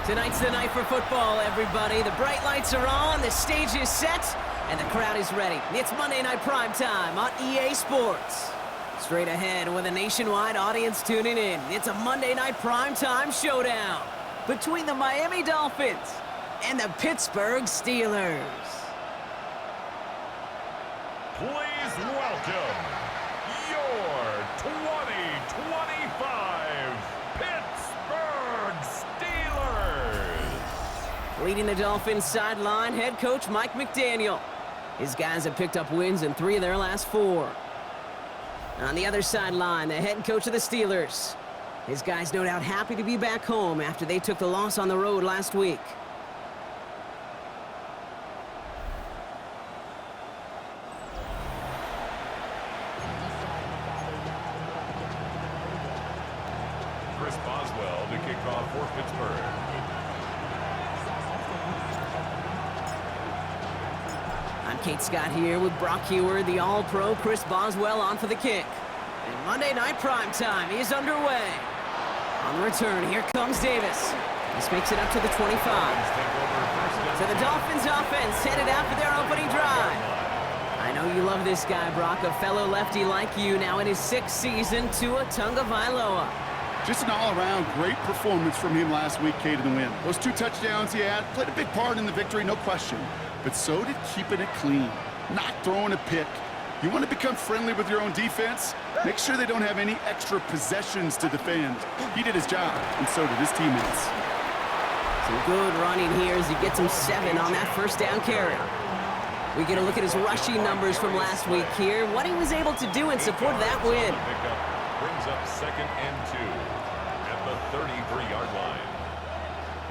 Tonight's the night for football, everybody. The bright lights are on, the stage is set, and the crowd is ready. It's Monday Night Primetime on EA Sports. Straight ahead with a nationwide audience tuning in, it's a Monday Night Primetime showdown between the Miami Dolphins and the Pittsburgh Steelers. Please welcome your 2025 Pittsburgh Steelers. Leading the Dolphins sideline, head coach Mike McDaniel. His guys have picked up wins in 3 of their last 4. On the other sideline, the head coach of the Steelers. His guys no doubt happy to be back home after they took the loss on the road last week. Chris Boswell to kick off for Pittsburgh. I'm Kate Scott here with Brock Hewer, the All-Pro Chris Boswell on for the kick. And Monday Night Primetime is underway. On the return, here comes Davis. This makes it up to the 25. So the Dolphins offense headed out for their opening drive. I know you love this guy, Brock, a fellow lefty like you, now in his 6th season, Tua Tagovailoa. Just an all-around great performance from him last week, Kate, in the win. Those 2 touchdowns he had played a big part in the victory, no question. But so did keeping it clean, not throwing a pick. You want to become friendly with your own defense? Make sure they don't have any extra possessions to defend. He did his job, and so did his teammates. Some good running here as he gets him 7 on that first down carry. We get a look at his rushing numbers from last week here, what he was able to do in support of that win. Brings up 2nd and 2 at the 33-yard line.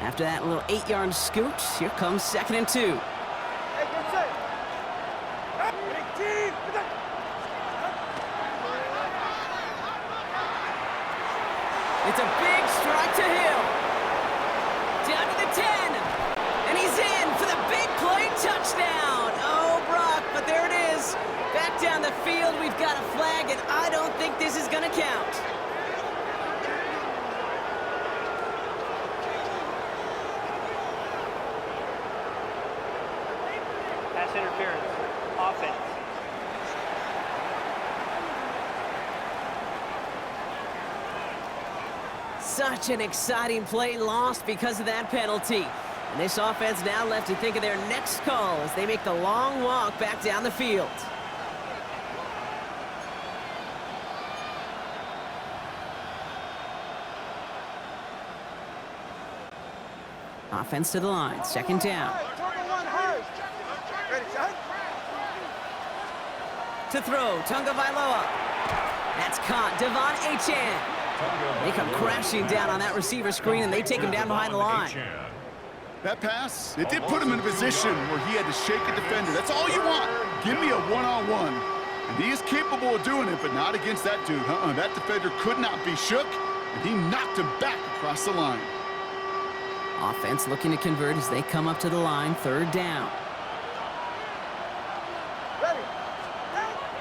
After that little 8-yard scoot, here comes 2nd and 2. It's a big strike to Hill. Down to the 10. And he's in for the big play touchdown. Oh, Brock, but there it is. Back down the field, we've got a flag, and I don't think this is going to count. Pass interference. Offense. Such an exciting play lost because of that penalty. And this offense now left to think of their next call as they make the long walk back down the field. Offense to the line, 2nd down. To throw, Tagovailoa. That's caught, Devon Achane. They come crashing down on that receiver screen, and they take him down behind the line. That pass, it did put him in a position where he had to shake a defender. That's all you want. Give me a one-on-one. And he is capable of doing it, but not against that dude. That defender could not be shook, and he knocked him back across the line. Offense looking to convert as they come up to the line, 3rd down.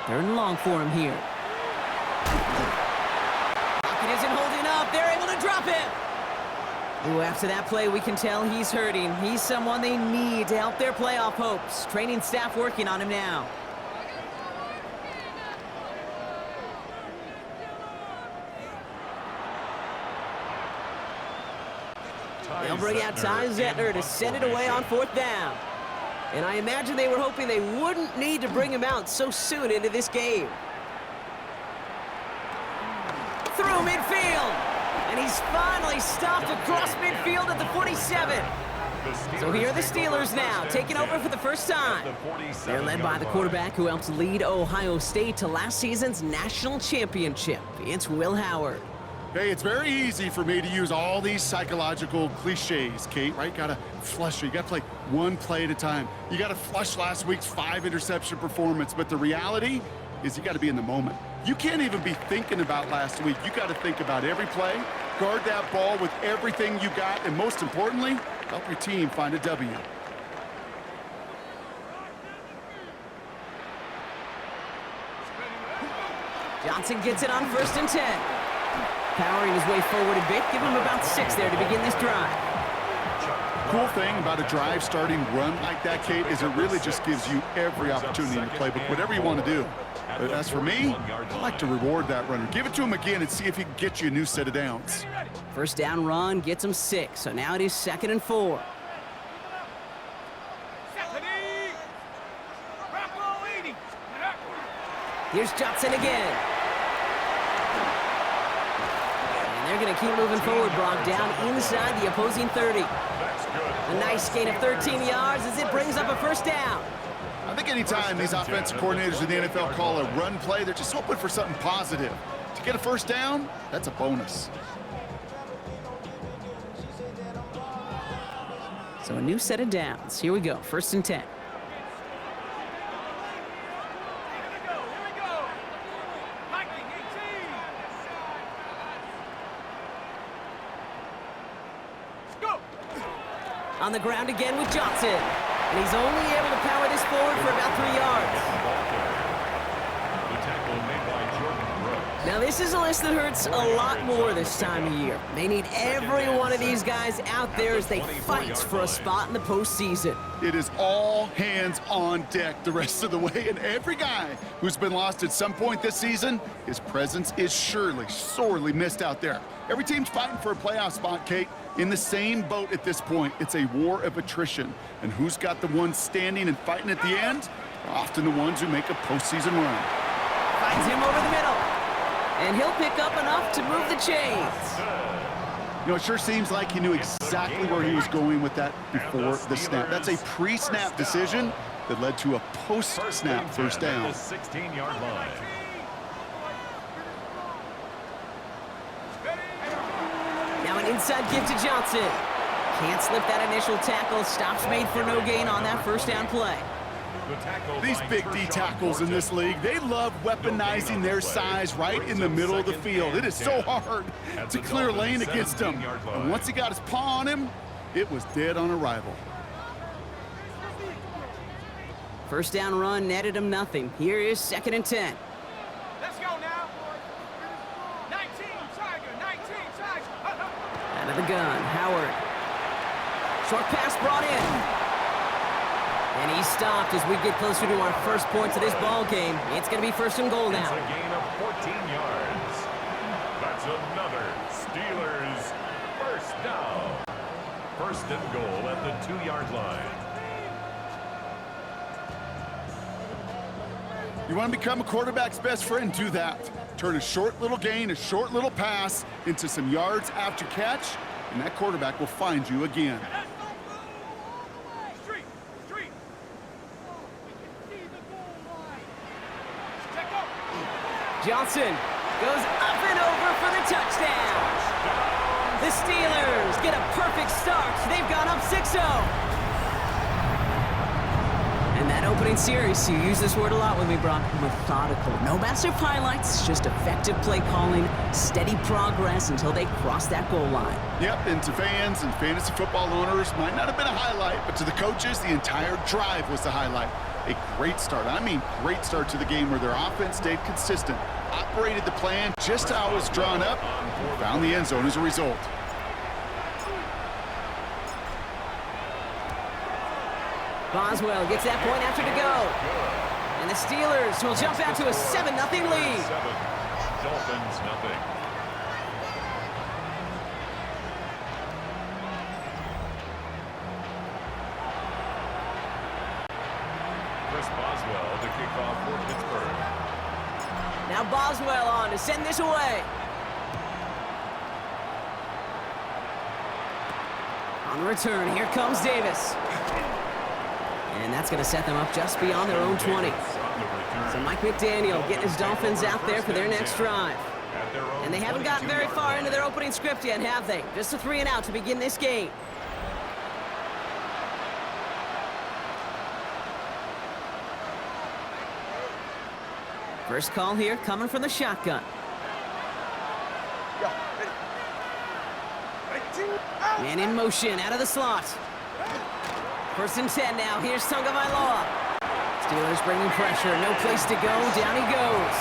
3rd and long for him here. Pocket isn't holding up. They're able to drop him. Ooh, after that play, we can tell he's hurting. He's someone they need to help their playoff hopes. Training staff working on him now. They'll bring out Ty Zettner to send it away on 4th down. And I imagine they were hoping they wouldn't need to bring him out so soon into this game. Through midfield. And he's finally stopped across midfield at the 47. So here are the Steelers now, taking over for the first time. They're led by the quarterback who helped lead Ohio State to last season's national championship. It's Will Howard. Hey, it's very easy for me to use all these psychological cliches, Kate, right? Gotta flush it. You gotta play one play at a time. You gotta flush last week's 5-interception performance, but the reality is you gotta be in the moment. You can't even be thinking about last week. You gotta think about every play, guard that ball with everything you got, and most importantly, help your team find a W. Johnson gets it on 1st and 10. Powering his way forward a bit, give him about 6 there to begin this drive. cool thing about a drive starting run like that, Kate, is it really just gives you every opportunity in the playbook, whatever you want to do. But as for me, I like to reward that runner. Give it to him again and see if he can get you a new set of downs. First down run gets him 6, so now it is 2nd and 4. Here's Johnson again. And they're going to keep moving forward, Brock, down inside the opposing 30. A nice gain of 13 yards as it brings up a first down. I think anytime these offensive coordinators in the NFL call a run play, they're just hoping for something positive. To get a first down, that's a bonus. So a new set of downs. Here we go, 1st and 10. On the ground again with Johnson. And he's only able to power this forward for about 3 yards. Now this is a list that hurts a lot more this time of year. They need every one of these guys out there as they fight for a spot in the postseason. It is all hands on deck the rest of the way, and every guy who's been lost at some point this season, his presence is surely sorely missed out there. Every team's fighting for a playoff spot, Kate. In the same boat at this point, it's a war of attrition. And who's got the ones standing and fighting at the end? Often the ones who make a postseason run. Finds him over the middle. And he'll pick up enough to move the chains. You know, it sure seems like he knew exactly where he was going with that before the snap. That's a pre-snap decision that led to a post-snap first down. 16-yard line. Now an inside give to Johnson. Can't slip that initial tackle. Stops made for no gain on that first down play. These big D tackles in this league, they love weaponizing their size right in the middle of the field. It is so hard to clear lane against him. And once he got his paw on him, it was dead on arrival. First down run netted him nothing. Here is 2nd and 10. Let's go now. 19, Tiger, 19, Tiger. Out of the gun, Howard. Short pass brought in. And he's stopped as we get closer to our first points of this ball game. It's going to be 1st and goal now. It's a gain of 14 yards. That's another Steelers first down. 1st and goal at the 2-yard line. You want to become a quarterback's best friend? Do that. Turn a short little gain, a short little pass into some yards after catch, and that quarterback will find you again. Johnson goes up and over for the touchdown. The Steelers get a perfect start. They've gone up 6-0. And that opening series, you use this word a lot with me, Brock, methodical. No massive highlights, just effective play calling, steady progress until they cross that goal line. Yep, and to fans and fantasy football owners, might not have been a highlight, but to the coaches, the entire drive was the highlight. A great start, I mean great start to the game where their offense stayed consistent, operated the plan just how it was drawn up, and found the end zone as a result. Boswell gets that point after to go. And the Steelers will jump out to a 7-0 lead. Dolphins nothing. Chris Boswell to kick off for Pittsburgh. Now Boswell on to send this away. On the return, here comes Davis. And that's going to set them up just beyond their own 20. So Mike McDaniel getting his Dolphins out there for their next drive. And they haven't gotten very far into their opening script yet, have they? Just a 3 and out to begin this game. First call here coming from the shotgun. Man in motion out of the slot. 1st and 10 now. Here's Tagovailoa. Steelers bringing pressure. No place to go. Down he goes.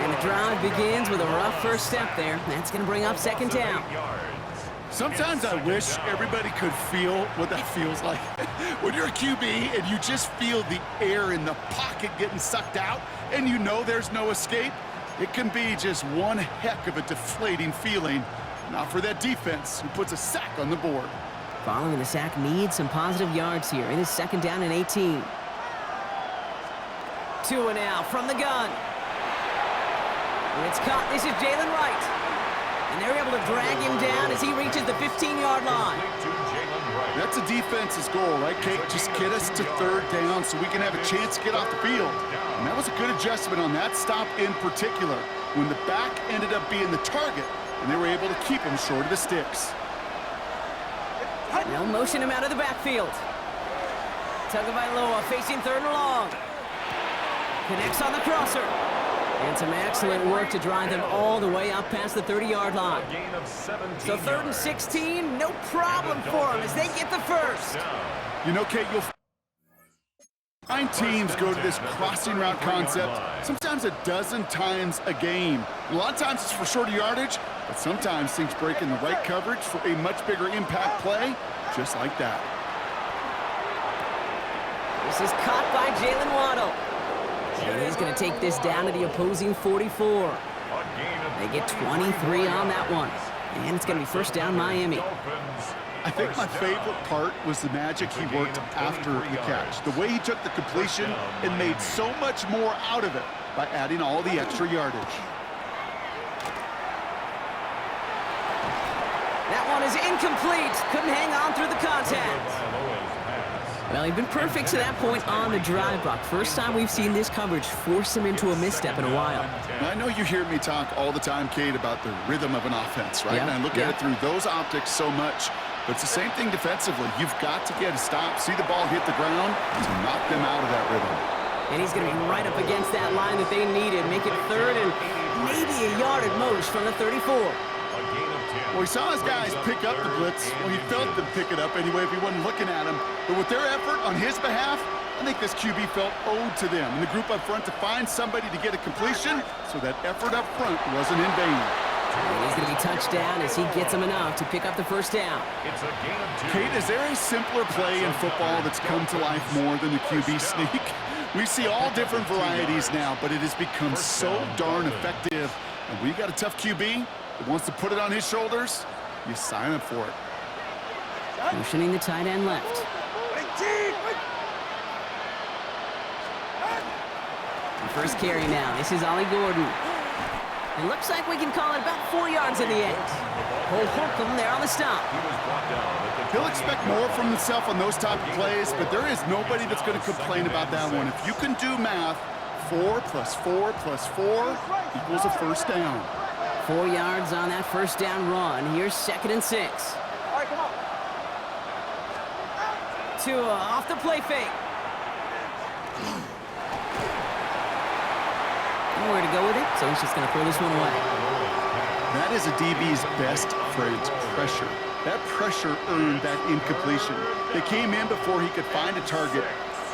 And the drive begins with a rough first step there. That's going to bring up 2nd down. Sometimes I wish everybody could feel what that feels like. When you're a QB and you just feel the air in the pocket getting sucked out and you know there's no escape, it can be just one heck of a deflating feeling. Not for that defense who puts a sack on the board. Following the sack needs some positive yards here. It is 2nd down and 18. Tua now from the gun. And it's caught. This is Jalen Wright. And they're able to drag him down as he reaches the 15-yard line. That's a defense's goal, right, Kate? Just get us to 3rd down so we can have a chance to get off the field. And that was a good adjustment on that stop in particular, when the back ended up being the target, and they were able to keep him short of the sticks. They'll motion him out of the backfield. Tagovailoa facing 3rd and long. Connects on the crosser. And some excellent work to drive them all the way up past the 30-yard line. So 3rd and 16, no problem for them as they get the first. You know, Kate, you'll find teams go to this crossing route concept sometimes a dozen times a game. A lot of times it's for shorter yardage, but sometimes things break in the right coverage for a much bigger impact play, just like that. This is caught by Jalen Waddle. And he's going to take this down to the opposing 44. They get 23 on that one. And it's going to be 1st down Miami. I think my favorite part was the magic he worked after the catch. The way he took the completion and made so much more out of it by adding all the extra yardage. That one is incomplete. Couldn't hang on through the contact. Well, he'd been perfect to that point on the drive block. First time we've seen this coverage force him into a misstep in a while. Now, I know you hear me talk all the time, Kate, about the rhythm of an offense, right? And I look at it through those optics so much. But it's the same thing defensively. You've got to get a stop, see the ball hit the ground to knock them out of that rhythm. And he's going to be right up against that line that they needed. Make it 3rd and maybe a yard at most from the 34. Well, he saw his guys pick up the blitz. Well, he felt them pick it up anyway if he wasn't looking at him. But with their effort on his behalf, I think this QB felt owed to them and the group up front to find somebody to get a completion so that effort up front wasn't in vain. And he's going to be touched down as he gets him enough to pick up the 1st down. Kate, is there a simpler play in football that's come to life more than the QB sneak? We see all different varieties now, but it has become so darn effective. And when you got a tough QB that wants to put it on his shoulders, you sign up for it. Motioning the tight end left. The first carry now. This is Ollie Gordon. It looks like we can call it about 4 yards in the end. Cole Holcomb there on the stop. He'll expect more from himself on those type of plays, but there is nobody that's going to complain about that one. If you can do math, 4 plus 4 plus 4 equals a 1st down. 4 yards on that 1st down run. Here's 2nd and 6. All right, come on. Tua off the play fake. Nowhere to go with it, so he's just going to throw this one away. That is a DB's best phrase, pressure. That pressure earned that incompletion. They came in before he could find a target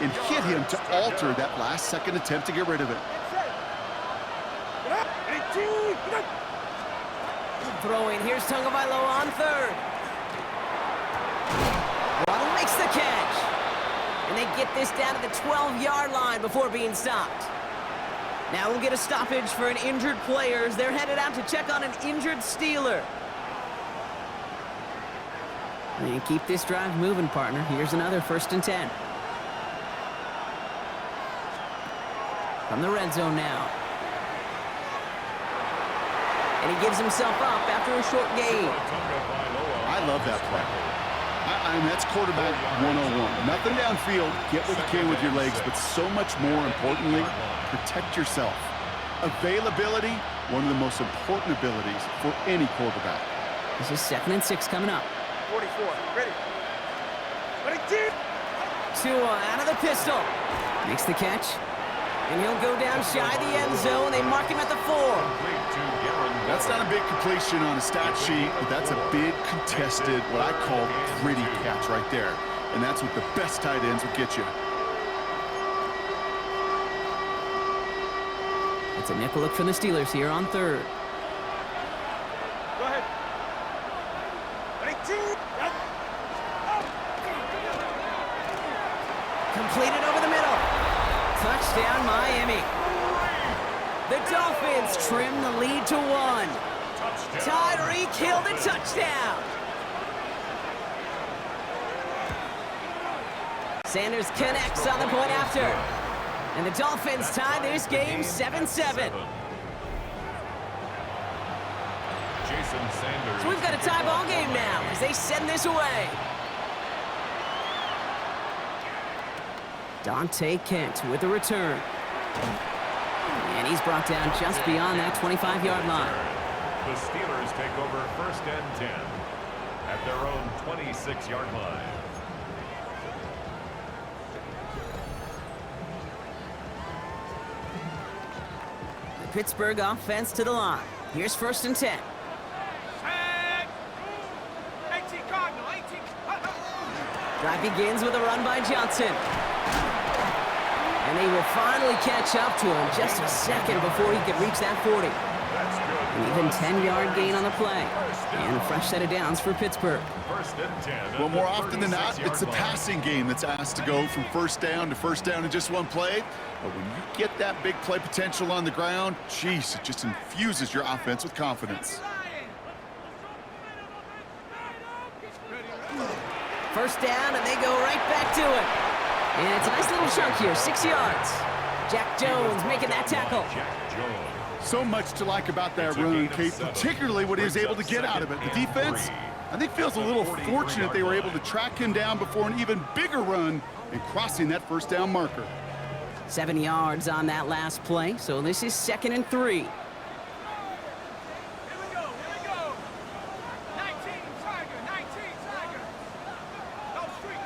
and hit him to alter that last-second attempt to get rid of it. Throwing, here's Tagovailoa on 3rd. Waddle makes the catch. And they get this down to the 12-yard line before being stopped. Now we'll get a stoppage for an injured player as they're headed out to check on an injured Steeler. And keep this drive moving, partner. Here's another 1st and 10. From the red zone now. And he gives himself up after a short gain. I love that play. I mean, that's quarterback 101. Nothing downfield, get what you can with your legs, but so much more importantly, protect yourself. Availability, one of the most important abilities for any quarterback. This is 2nd and 6 coming up. 44, ready. Tua out of the pistol. Makes the catch. And he'll go down shy of the end zone. They mark him at the 4. That's not a big completion on a stat sheet, but that's a big contested, what I call gritty catch right there. And that's what the best tight ends will get you. It's a nickel look from the Steelers here on 3rd. Go ahead. Completed over the middle. Touchdown, Miami. The Dolphins trim the lead to 1. Tyreek Hill the touchdown. Sanders connects on the point after. And the Dolphins tie this game 7-7. So we've got a tie ball game now as they send this away. Dante Kent with the return. And he's brought down just beyond that 25-yard line. The Steelers take over 1st and 10 at their own 26-yard line. The Pittsburgh offense to the line. Here's 1st and 10. Set. 18 Cardinal, 18. Drive begins with a run by Johnson. And they will finally catch up to him just a second before he could reach that 40. An even 10-yard gain on the play. And a fresh set of downs for Pittsburgh. 1st and 10. Well, more often than not, it's the passing game that's asked to go from first down in just one play. But when you get that big play potential on the ground, geez, it just infuses your offense with confidence. 1st down, and they go right back to it. And it's a nice little chunk here, 6 yards. Jack Jones making that tackle. So much to like about that run, Kate, particularly what he was able to get out of it. The defense, I think, feels a little fortunate they were able to track him down before an even bigger run and crossing that 1st down marker. 7 yards on that last play, so this is 2nd and 3. Here we go. 19 Tiger, 19 Tiger. No street.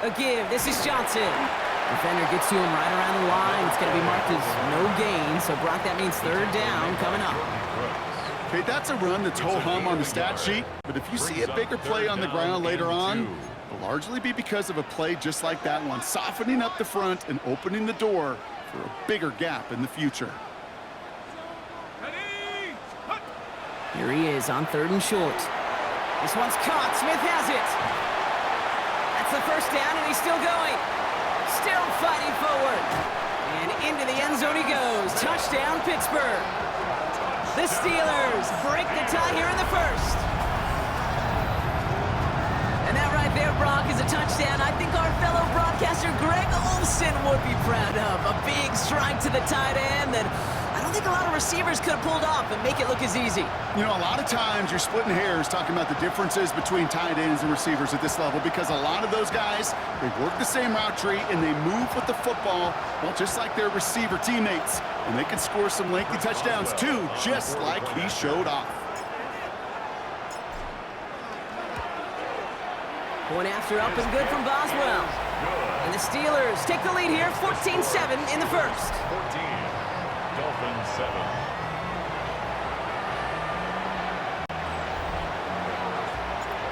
A give, this is Johnson. Defender gets to him right around the line. It's going to be marked as no gain, so Brock, that means 3rd down coming up. Okay, that's a run that's ho-hum on the stat sheet, but if you see a bigger play on the ground later on, it'll largely be because of a play just like that one, softening up the front and opening the door for a bigger gap in the future. Here he is on 3rd and short. This one's caught. Smith has it. That's the 1st down, and he's still going. Still fighting forward. And into the end zone he goes. Touchdown, Pittsburgh. The Steelers break the tie here in the 1st. And that right there, Brock, is a touchdown I think our fellow broadcaster Greg Olsen would be proud of. A big strike to the tight end that I don't think a lot of receivers could have pulled off and make it look as easy. You know, a lot of times you're splitting hairs talking about the differences between tight ends and receivers at this level because a lot of those guys, they work the same route tree and they move with the football, well, just like their receiver teammates. And they can score some lengthy touchdowns too, just like he showed off. Point after up and good from Boswell. And the Steelers take the lead here, 14-7 in the 1st. 14, Dolphins 7.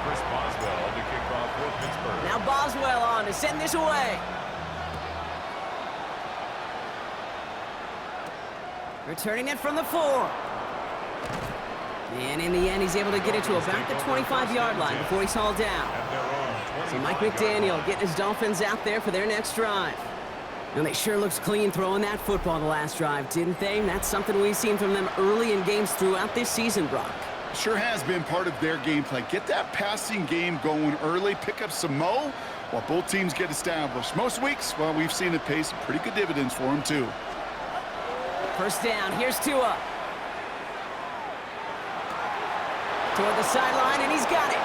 Chris Boswell to kick off for Pittsburgh. Now Boswell on to send this away. Returning it from the 4. And in the end, he's able to get it to about the 25-yard line before he's hauled down. So Mike McDaniel getting his Dolphins out there for their next drive. And they sure looked clean throwing that football the last drive, didn't they? And that's something we've seen from them early in games throughout this season, Brock. Sure has been part of their game plan. Get that passing game going early, pick up some mo while both teams get established. Most weeks, well, we've seen it pay some pretty good dividends for them, too. 1st down, here's Tua. Toward the sideline, and he's got it.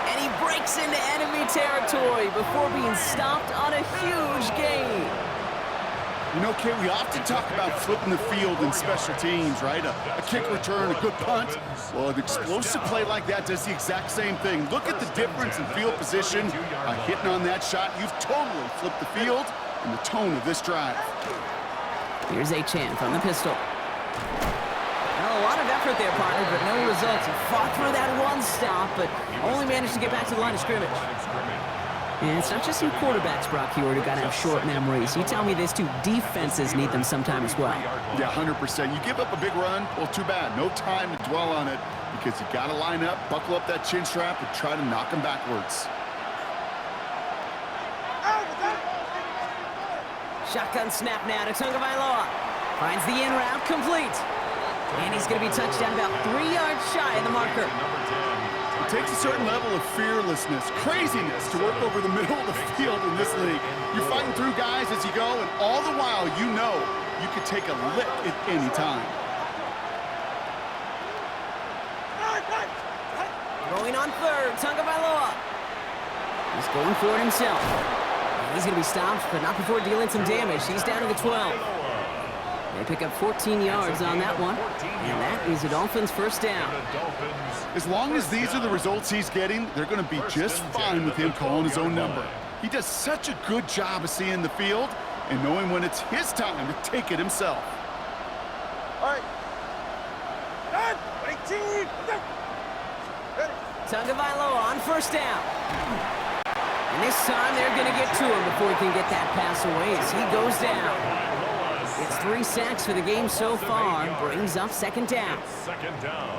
And he breaks into enemy territory before being stopped on a huge gain. You know, Kate, we often talk about flipping the field in special teams, right? A kick return, a good punt. Well, an explosive play like that does the exact same thing. Look at the difference in field position. By hitting on that shot, you've totally flipped the field and the tone of this drive. Here's Achane from the pistol. Well, a lot of effort there, partner, but no results. He fought through that one stop, but only managed to get back to the line of scrimmage. And it's not just some quarterbacks, Brock Hewitt, who got to have short memories. You tell me this too, defenses need them sometime as well. Yeah, 100%. You give up a big run, well, too bad. No time to dwell on it because you got to line up, buckle up that chin strap, and try to knock them backwards. Shotgun snap now to Tagovailoa. Finds the in route, complete. And he's going to be touched down about 3 yards shy of the marker. It takes a certain level of fearlessness, craziness to work over the middle of the field in this league. You're fighting through guys as you go, and all the while you know you could take a lick at any time. Going on third, Tagovailoa. He's going for it himself. And he's going to be stopped, but not before dealing some damage. He's down to the 12. They pick up 14 yards on that one, and that is a Dolphins first down. As long as these are the results he's getting, they're going to be just fine with him calling his own number. He does such a good job of seeing the field and knowing when it's his time to take it himself. All right. Done. 18. Ready. Tagovailoa on first down. And this time they're going to get to him before he can get that pass away as he goes down. It's 3 sacks for the game so far, brings up second down.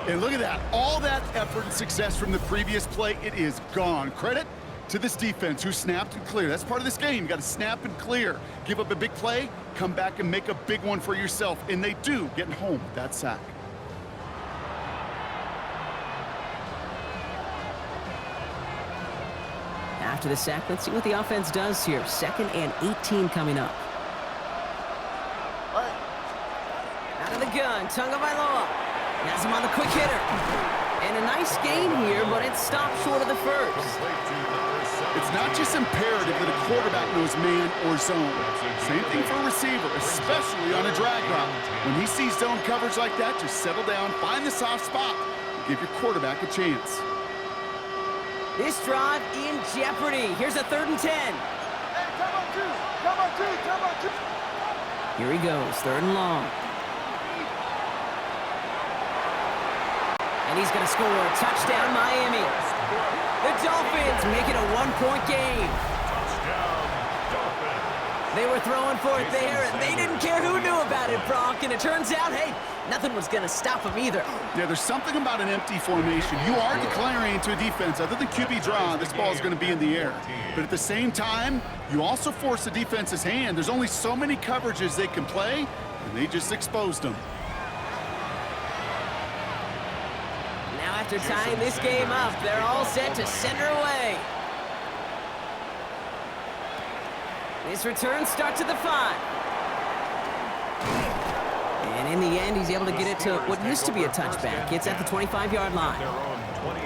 And look at that. All that effort and success from the previous play, it is gone. Credit to this defense who snapped and cleared. That's part of this game. You got to snap and clear. Give up a big play, come back and make a big one for yourself. And they do, getting home with that sack. After the sack, let's see what the offense does here. 2nd and 18 coming up. Out of the gun, Tagovailoa has him on the quick hitter. And a nice gain here, but it's stopped short of the first. It's not just imperative that a quarterback knows man or zone. Same thing for a receiver, especially on a drag route. When he sees zone coverage like that, just settle down, find the soft spot, and give your quarterback a chance. This drive in jeopardy. Here's a 3rd and 10. Hey, come on, two. Come on, two. Come on, two. Here he goes, 3rd and long. And he's going to score a touchdown, Miami. The Dolphins make it a 1-point game. They were throwing for it there, and they didn't care who knew about it, Brock. And it turns out, hey, nothing was going to stop them either. Yeah, there's something about an empty formation. You are declaring to a defense, other than QB draw, this ball is going to be in the air. But at the same time, you also force the defense's hand. There's only so many coverages they can play, and they just exposed them. Now after tying this game up, they're all set to send her away. This return starts at the 5. And in the end, he's able to get it to what used to be a touchback. It's at the 25-yard line.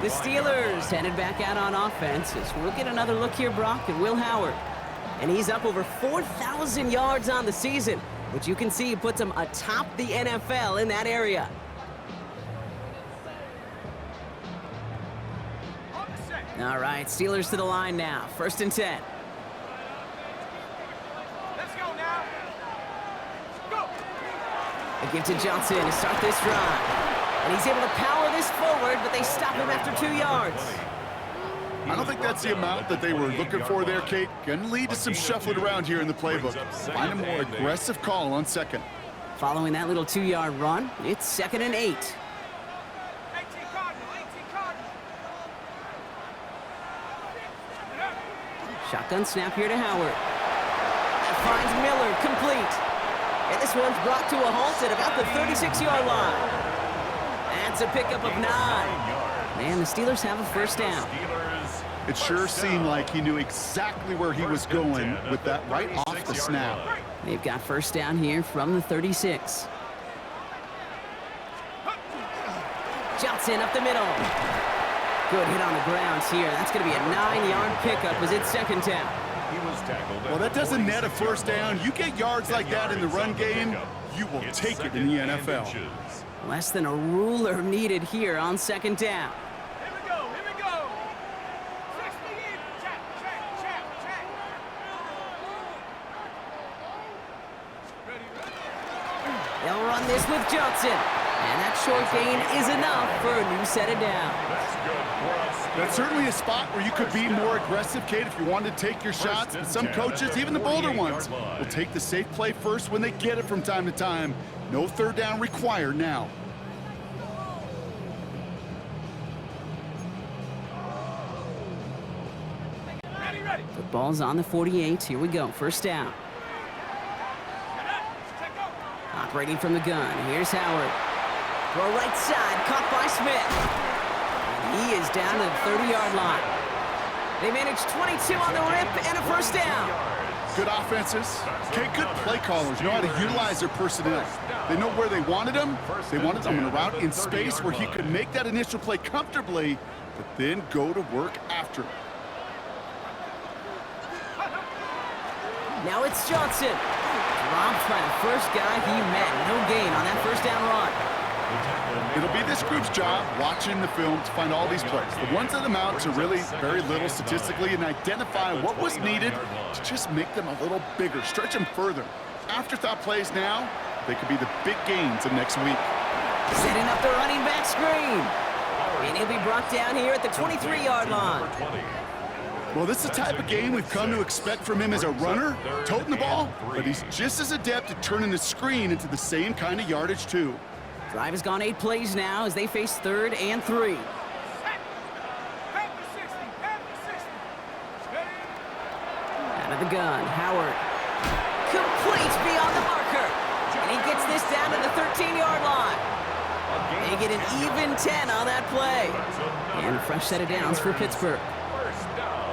The Steelers headed back out on offense as we'll get another look here, Brock, at Will Howard. And he's up over 4,000 yards on the season, which you can see puts him atop the NFL in that area. All right, Steelers to the line now. 1st and 10. Let's go now. Go. They give to Johnson to start this drive. And he's able to power this forward, but they stop him after 2 yards. I don't think that's the amount that they were looking for there, Kate. Going to lead to some shuffling around here in the playbook. Find a more aggressive call on 2nd. Following that little 2-yard run, it's 2nd and 8. 18 Cardinal. 18 Cardinal. Shotgun snap here to Howard. That finds Miller, complete. And this one's brought to a halt at about the 36-yard line. That's a pickup of 9. Man, the Steelers have a first down. It sure seemed like he knew exactly where he was going with that right off the snap. They've got first down here from the 36. Johnson up the middle. Good hit on the ground here. That's going to be a 9-yard pickup as it's 2nd down. Well, that doesn't net a first down. You get yards like that in the run game, you will take it in the NFL. Less than a ruler needed here on 2nd down. Here we go. Here we go. 6 feet in. Check. They'll run this with Johnson. And that short gain is enough for a new set of downs. That's good for us. That's certainly a spot where you could be more aggressive, Kate, if you wanted to take your shots. But some coaches, even the bolder ones, will take the safe play first when they get it from time to time. No third down required now. The ball's on the 48. Here we go. First down. Operating from the gun. Here's Howard. Throw right side. Caught by Smith. And he is down to the 30-yard line. They managed 22 on the rip and a first down. Good offenses. Okay, good play callers know how to utilize their personnel. They know where they wanted them. They wanted them in a route in space where he could make that initial play comfortably, but then go to work after it. Now it's Johnson. Dropped by the first guy he met. No gain on that first down run. It'll be this group's job watching the film to find all these plays. The ones that amount to really very little statistically and identify what was needed to just make them a little bigger, stretch them further. Afterthought plays now, they could be the big gains of next week. Setting up the running back screen. And he'll be brought down here at the 23-yard line. Well, this is the type of game we've come to expect from him as a runner, toting the ball, but he's just as adept at turning the screen into the same kind of yardage, too. Drive has gone 8 plays now as they face 3rd and 3. Out of the gun, Howard. Complete beyond the marker. And he gets this down to the 13-yard line. They get an even 10 on that play. And a fresh set of downs for Pittsburgh.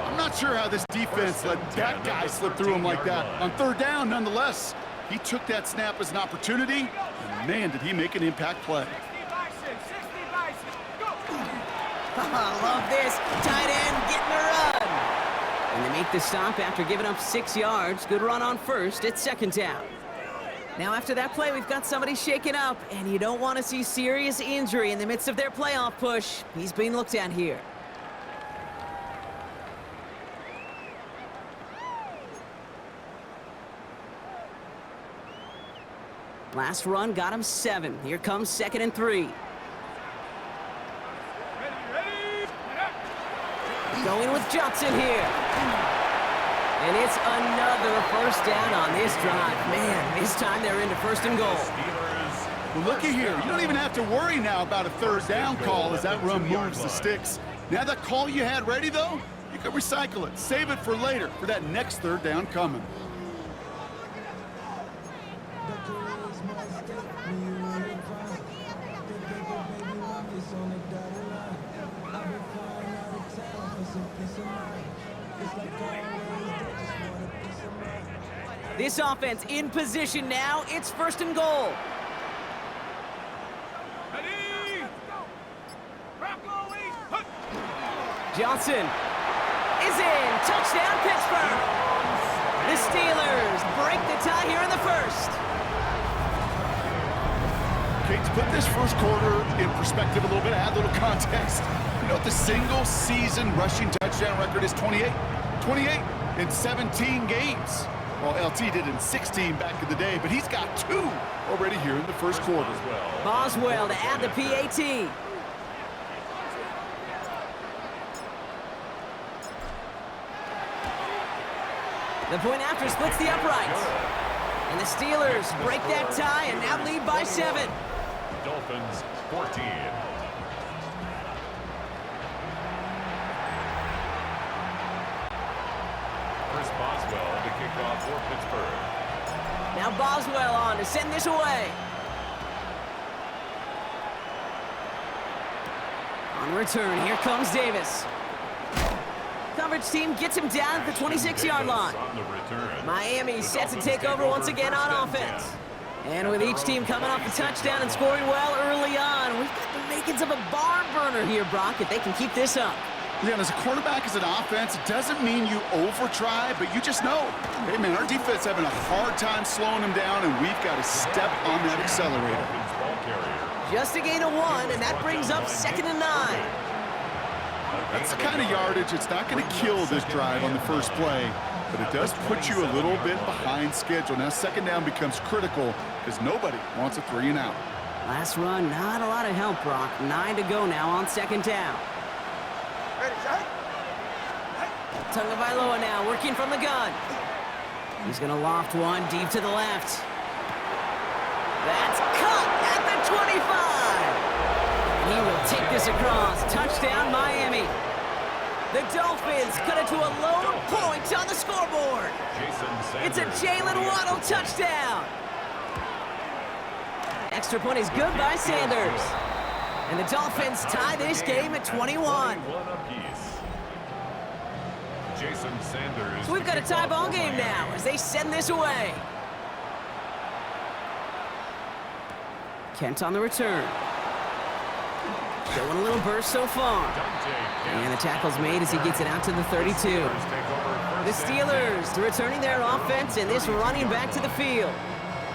I'm not sure how this defense let that guy slip through him like that. On 3rd down, nonetheless, he took that snap as an opportunity, and man, did he make an impact play. Love this. Tight end getting a run. And they make the stop after giving up 6 yards. Good run on first. It's 2nd down. Now after that play, we've got somebody shaken up, and you don't want to see serious injury in the midst of their playoff push. He's being looked at here. Last run got him 7. Here comes 2nd and 3. Going with Johnson here. And it's another first down on this drive. Man, this time they're into 1st and goal. Well, looky here. You don't even have to worry now about a 3rd down call as that run moves the sticks. Now that call you had ready, though, you can recycle it. Save it for later for that next 3rd down coming. This offense in position now. It's 1st and goal. Johnson is in. Touchdown, Pittsburgh. The Steelers break the tie here in the 1st. Kate, to put this first quarter in perspective a little bit, add a little context. You know what the single season rushing touchdown record is? 28. 28 in 17 games. Well, LT did in 16 back in the day, but he's got 2 already here in the first quarter. Boswell to add the PAT. The point after splits the uprights. And the Steelers break that tie and now lead by 7. Dolphins 14. Boswell to kick off for Pittsburgh. Now Boswell on to send this away. On return, here comes Davis. Coverage team gets him down at the 26-yard line. Miami set to take over once again on offense. And with each team coming off a touchdown and scoring well early on, we've got the makings of a barn burner here, Brock, if they can keep this up. Yeah, and as a quarterback, as an offense, it doesn't mean you over-try, but you just know, hey, man, our defense having a hard time slowing them down, and we've got to step on that accelerator. Just a gain of 1, and that brings up 2nd and 9. That's the kind of yardage. It's not going to kill this drive on the first play, but it does put you a little bit behind schedule. Now, 2nd down becomes critical because nobody wants a 3 and out. Last run, not a lot of help, Brock. 9 to go now on 2nd down. Ready, set. Tagovailoa now working from the gun. He's going to loft one deep to the left. That's caught at the 25. He will take this across. Touchdown, Miami. The Dolphins cut it to a lone point on the scoreboard. It's a Jalen Waddle touchdown. Extra point is good by Sanders. And the Dolphins tie this game at 21. So we've got a tie ball game now as they send this away. Kent on the return. Showing a little burst so far. And the tackle's made as he gets it out to the 32. The Steelers returning their offense and this running back to the field.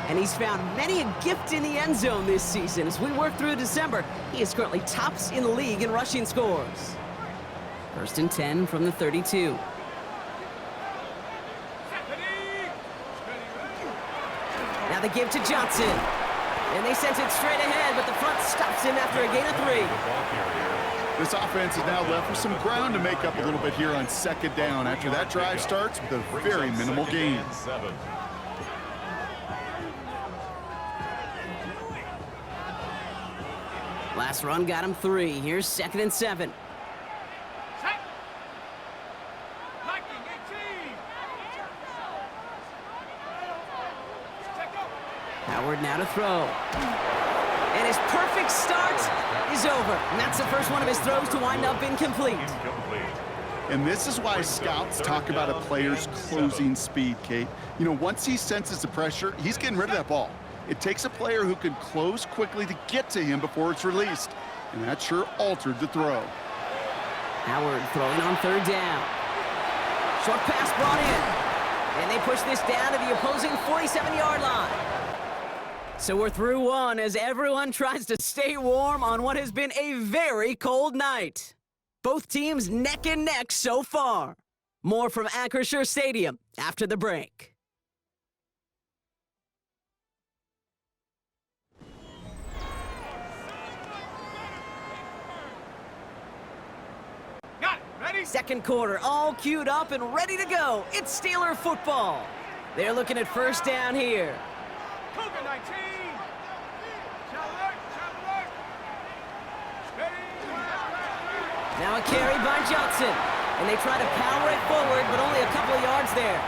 And he's found many a gift in the end zone this season. As we work through December, he is currently tops in the league in rushing scores. 1st and 10 from the 32. Now the give to Johnson. And they sent it straight ahead, but the front stops him after a gain of 3. This offense is now left with some ground to make up a little bit here on 2nd down after that drive starts with a very minimal gain. Last run got him 3. Here's 2nd and 7. Howard now to throw. And his perfect start is over. And that's the first one of his throws to wind up incomplete. And this is why scouts talk about a player's closing speed, Kate. You know, once he senses the pressure, he's getting rid of that ball. It takes a player who can close quickly to get to him before it's released. And that sure altered the throw. Howard throwing on 3rd down. Short pass brought in. And they push this down to the opposing 47-yard line. So we're through one as everyone tries to stay warm on what has been a very cold night. Both teams neck and neck so far. More from Acrisure Stadium after the break. Got it. Ready? 2nd quarter, all queued up and ready to go. It's Steeler football. They're looking at 1st down here. Cougar 19. Now a carry by Johnson. And they try to power it forward, but only a couple of yards there.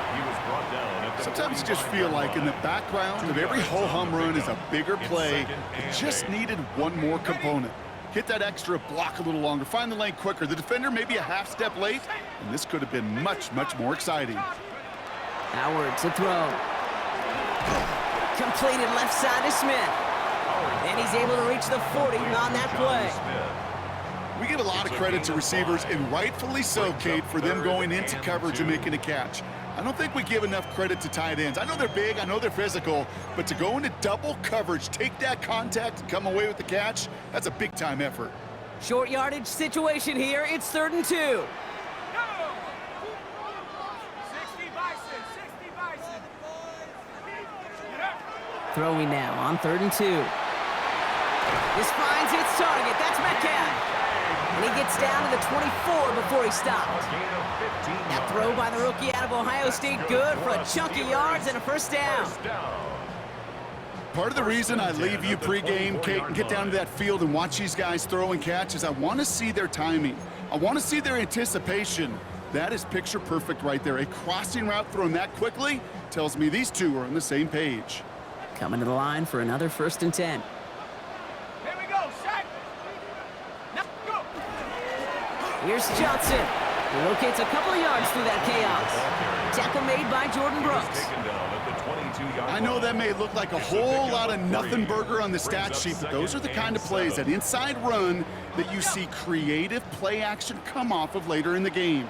Sometimes you just feel like in the background of every ho-hum run is a bigger play. It just needed one more component. Hit that extra block a little longer, find the lane quicker. The defender maybe a half step late, and this could have been much, much more exciting. Howard to throw. Completed left side to Smith. And he's able to reach the 40 on that play. We give a lot of credit to receivers, and rightfully so, Kate, for them going into coverage and making a catch. I don't think we give enough credit to tight ends. I know they're big, I know they're physical, but to go into double coverage, take that contact, and come away with the catch, that's a big-time effort. Short yardage situation here. It's 3rd and 2. 60 Bison, 60 Bison. Throwing now on 3rd and 2. This finds its target. That's Metcalf. And he gets down to the 24 before he stopped. That throw by the rookie out of Ohio State, good for a chunk of yards and a 1st down. Part of the reason I leave you pregame, Kate, and get down to that field and watch these guys throw and catch is I want to see their timing. I want to see their anticipation. That is picture perfect right there. A crossing route thrown that quickly tells me these two are on the same page. Coming to the line for another 1st and 10. Here we go, set. Now go. Here's Johnson. He locates a couple of yards through that chaos. Tackle made by Jordan Brooks. I know that may look like a whole lot of nothing burger on the stat sheet, but those are the kind of plays, that inside run, that you see creative play action come off of later in the game.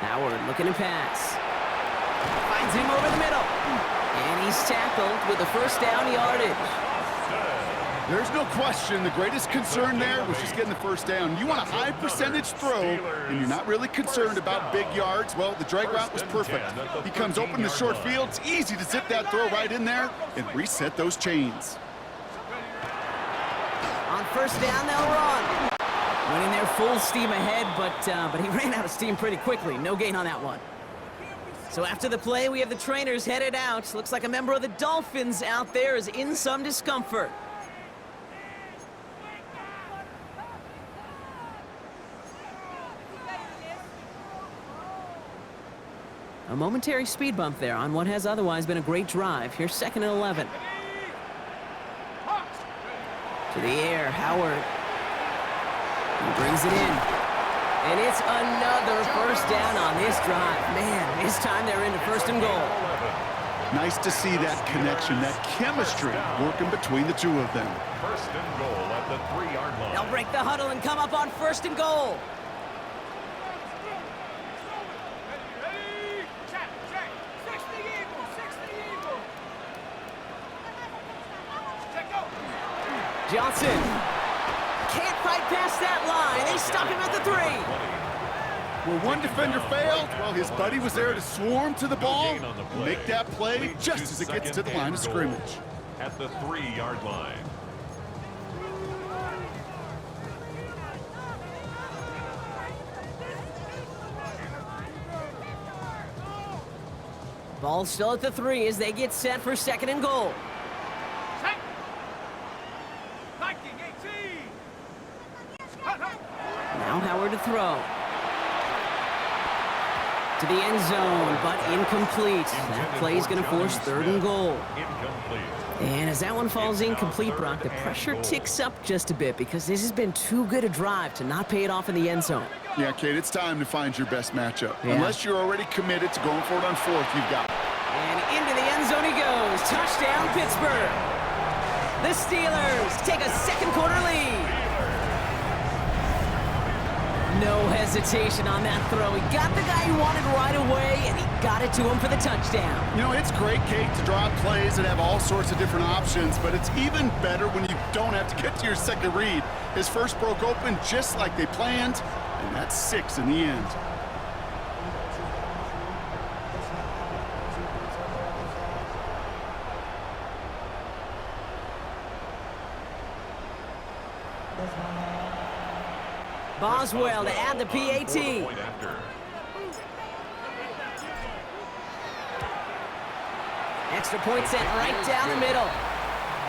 Howard looking to pass. Finds him over the middle. And he's tackled with a 1st down yardage. There's no question the greatest concern there was just getting the 1st down. You want a high percentage throw, and you're not really concerned about big yards. Well, the drag route was perfect. He comes open in the short field. It's easy to zip that throw right in there and reset those chains. On first down, they'll run. Went in there full steam ahead, but he ran out of steam pretty quickly. No gain on that one. So after the play, we have the trainers headed out. Looks like a member of the Dolphins out there is in some discomfort. A momentary speed bump there on what has otherwise been a great drive. Here's 2nd and 11. To the air, Howard. He brings it in. And it's another first down on this drive. Man, this time they're into 1st and goal. Nice to see that connection, that chemistry working between the two of them. 1st and goal at the 3-yard line. They'll break the huddle and come up on 1st and goal. Ready? Check. 60 Eagles. Check go. Johnson can't fight past that line. They stop him at the 3. Well, one defender failed. Well, his buddy was there to swarm to the ball, make that play just as it gets to the line of scrimmage. At the 3-yard line. Ball still at the 3 as they get set for 2nd and goal. Check. Viking 18. Now Howard to throw. To the end zone, but incomplete. That play is going to force 3rd and goal. Incomplete. And as that one falls incomplete, Brock, the pressure ticks up just a bit because this has been too good a drive to not pay it off in the end zone. Yeah, Kate, it's time to find your best matchup. Yeah. Unless you're already committed to going for it on 4th, you've got it. And into the end zone he goes. Touchdown, Pittsburgh. The Steelers take a 2nd quarter lead. No hesitation on that throw. He got the guy he wanted right away, and he got it to him for the touchdown. You know, it's great, Kate, to draw up plays and have all sorts of different options, but it's even better when you don't have to get to your second read. His first broke open just like they planned, and that's 6 in the end. Boswell to add the PAT. Extra point sent right down the middle.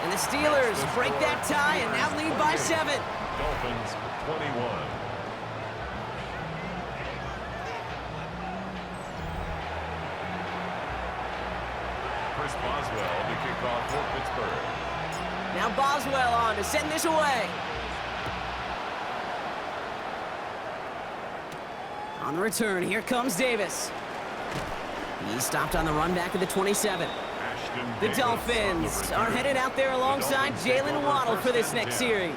And the Steelers break that tie and now lead by 7. Dolphins 21. Chris Boswell to kick off for Pittsburgh. Now Boswell on to send this away. On the return, here comes Davis. He stopped on the run back of the 27. The Dolphins are headed out there alongside Jalen Waddle for this next series.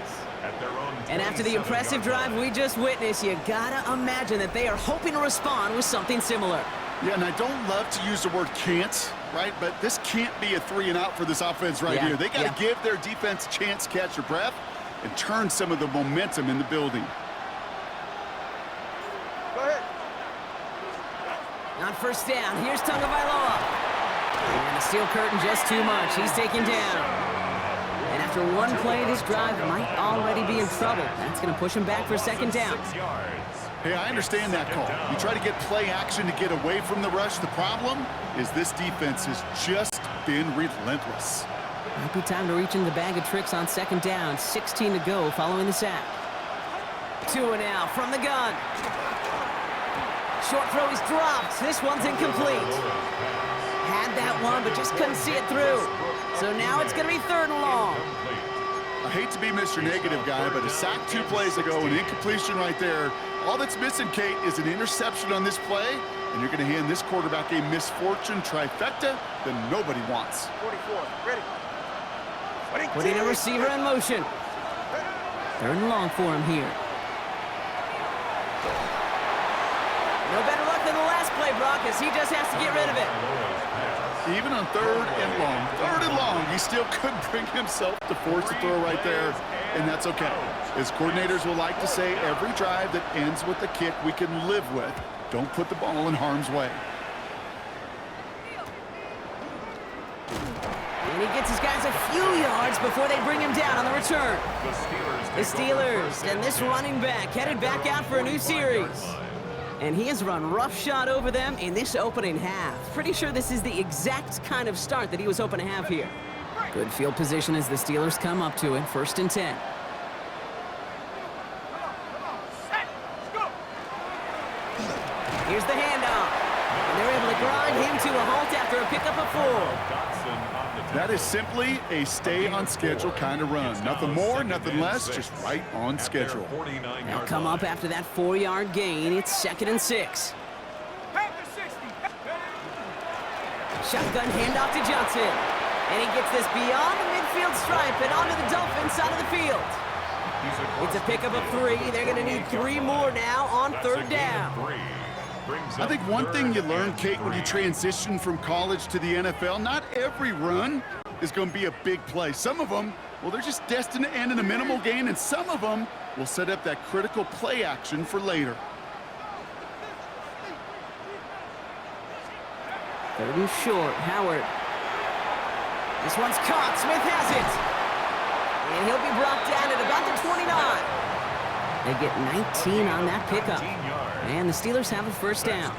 And after the impressive drive we just witnessed, you gotta imagine that they are hoping to respond with something similar. Yeah, and I don't love to use the word can't, right? But this can't be a 3 and out for this offense right here. They got to give their defense a chance to catch their breath and turn some of the momentum in the building. Go ahead. On 1st down, here's Tagovailoa. And the steel curtain just too much. He's taken down. And after one play, this drive might already be in trouble. That's going to push him back for 2nd down. 6 yards. Hey, I understand that call. You try to get play action to get away from the rush. The problem is this defense has just been relentless. Might be time to reach in the bag of tricks on 2nd down. 16 to go following the sack. 2 and out from the gun. Short throw is dropped. This one's incomplete. Had that one, but just couldn't see it through. So now it's going to be 3rd and long. I hate to be Mr. Negative guy, but a sack 2 plays ago, an incompletion right there. All that's missing, Kate, is an interception on this play, and you're going to hand this quarterback a misfortune trifecta that nobody wants. 44, ready. Putting a receiver in motion. 3rd and long for him here. No better luck than the last play, Brock, as he just has to get rid of it. Even on 3rd and long, he still couldn't bring himself to force a throw right there, and that's okay. As coordinators will like to say, every drive that ends with a kick we can live with. Don't put the ball in harm's way. And he gets gets his guys a few yards before they bring him down on the return. The Steelers, and this running back headed back out for a new series. And he has run roughshod over them in this opening half. Pretty sure this is the exact kind of start that he was hoping to have here. Good field position as the Steelers come up to it, 1st and 10. Here's the handoff. And they're able to grind him to a halt after a pickup of 4. That is simply a stay-on-schedule kind of run. Nothing more, nothing less, just right on schedule. They'll come up after that 4-yard gain. It's 2nd and 6. Shotgun handoff to Johnson. And he gets this beyond the midfield stripe and onto the Dolphins side of the field. It's a pickup of 3. They're going to need 3 more now on 3rd down. I think one thing you learn, Kate, when you transition from college to the NFL, not every run is going to be a big play. Some of them, well, they're just destined to end in a minimal gain, and some of them will set up that critical play action for later. 3rd and short, Howard. This one's caught. Smith has it. And he'll be brought down at about the 29. They get 19 on that pickup. And the Steelers have a 1st down.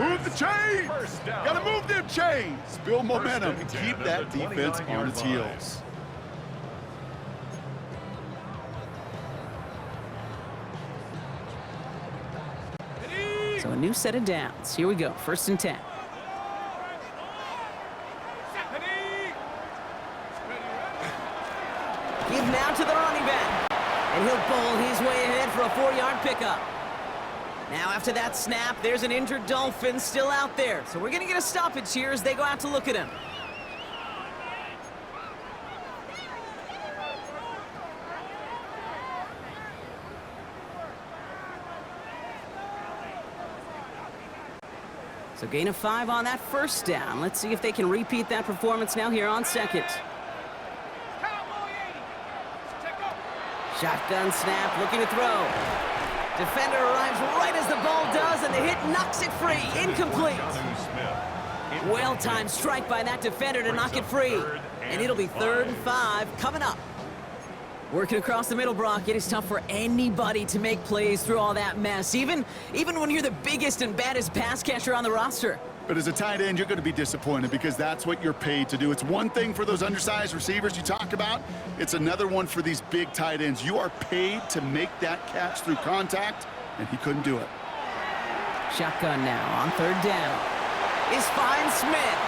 Move the chains! Gotta move them chains! Build momentum and keep that defense on its heels. So a new set of downs. Here we go, 1st and 10. Give now to the running back. And he'll bowl his way ahead for a 4-yard pickup. Now after that snap, there's an injured Dolphin still out there. So we're going to get a stoppage here as they go out to look at him. So gain of 5 on that 1st down. Let's see if they can repeat that performance now here on 2nd. Shotgun snap, looking to throw. Defender arrives right as the ball does, and the hit knocks it free. Incomplete. Well-timed strike by that defender to knock it free. And it'll be 3rd and 5 coming up. Working across the middle, Brock, it is tough for anybody to make plays through all that mess, even when you're the biggest and baddest pass catcher on the roster. But as a tight end, you're going to be disappointed because that's what you're paid to do. It's one thing for those undersized receivers you talk about. It's another one for these big tight ends. You are paid to make that catch through contact, and he couldn't do it. Shotgun now on 3rd down. Is finds Smith.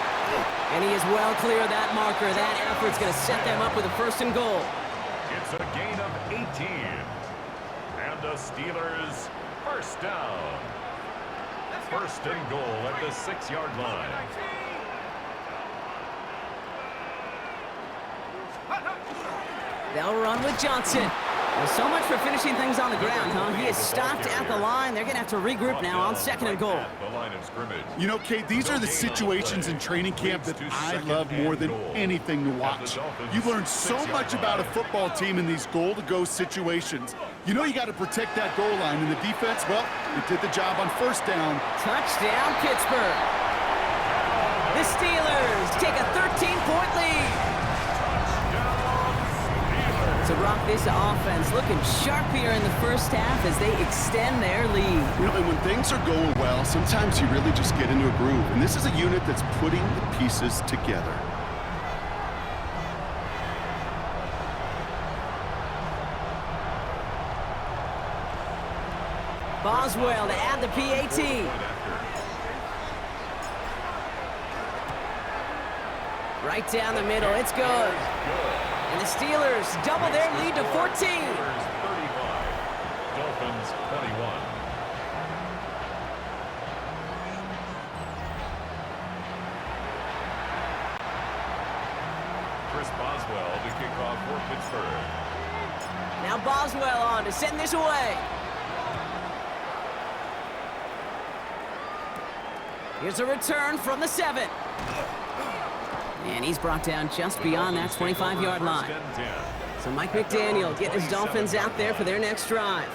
And he is well clear of that marker. That effort's going to set them up with a 1st and goal. It's a gain of 18. And the Steelers 1st down. 1st and goal at the 6-yard line. They'll run with Johnson. Well, so much for finishing things on the ground, huh? He is stopped at the line. They're going to have to regroup now on 2nd and goal. You know, Kate, these are the situations in training camp that I love more than anything to watch. You learn so much about a football team in these goal-to-go situations. You know you got to protect that goal line, and the defense, well, it did the job on 1st down. Touchdown, Pittsburgh. The Steelers take a 13-point lead. So, Brock, this offense looking sharp here in the 1st half as they extend their lead. You know, and when things are going well, sometimes you really just get into a groove. And this is a unit that's putting the pieces together. Boswell to add the PAT. Right down the middle. It's good. And the Steelers double their lead to 14. 35. Dolphins 21. Chris Boswell to kick off for Pittsburgh. Now Boswell on to send this away. Here's a return from the 7. And he's brought down just beyond that 25-yard line. So Mike McDaniel getting his Dolphins out there for their next drive.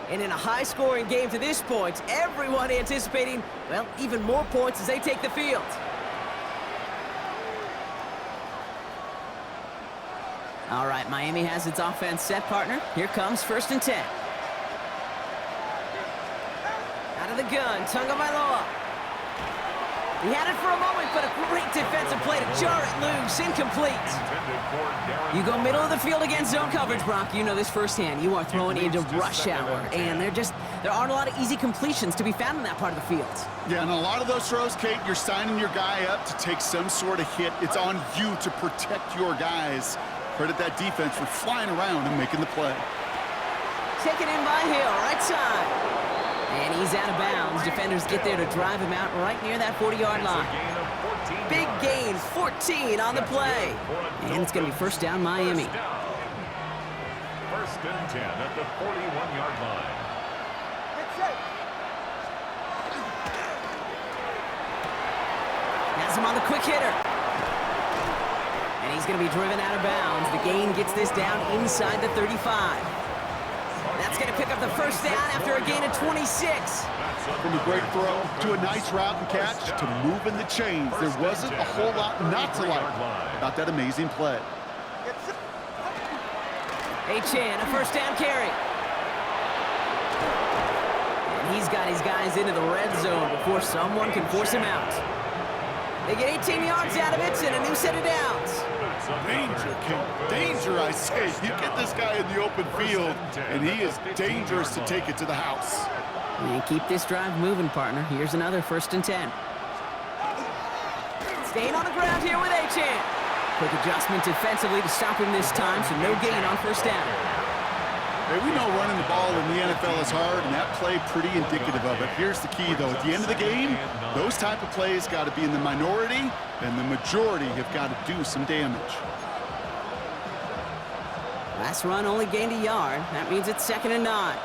And in a high-scoring game to this point, everyone anticipating, well, even more points as they take the field. All right, Miami has its offense set, partner. Here comes 1st and 10. Out of the gun, Tagovailoa. He had it for a moment, but a great defensive play to jar it loose. Incomplete. You go middle of the field against zone coverage, Brock. You know this firsthand. You are throwing into rush hour, and there aren't a lot of easy completions to be found in that part of the field. Yeah, and a lot of those throws, Kate, you're signing your guy up to take some sort of hit. It's on you to protect your guys. Credit that defense for flying around and making the play. Taken in by Hill, right side. And he's out of bounds. Defenders get there to drive him out right near that 40-yard line. Big gain, 14 on the play. And it's going to be 1st down, Miami. 1st and 10 at the 41-yard line. Has him on the quick hitter. And he's going to be driven out of bounds. The gain gets this down inside the 35. That's going to pick up the 1st down after a gain of 26. From a great throw to a nice route and catch to moving the chains. There wasn't a whole lot not to like about that amazing play. Achane, a 1st down carry. And he's got his guys into the red zone before someone can force him out. They get 18 yards out of it and a new set of downs. Danger, King. Danger, I say. You get this guy in the open field, and he is dangerous to take it to the house. And keep this drive moving, partner. Here's another 1st and 10. Staying on the ground here with Achane. Quick adjustment defensively to stop him this time, so no gain on 1st down. Hey, we know running the ball in the NFL is hard, and that play pretty indicative of it. Here's the key, though. At the end of the game, those type of plays got to be in the minority, and the majority have got to do some damage. Last run only gained a yard. That means it's 2nd and 9.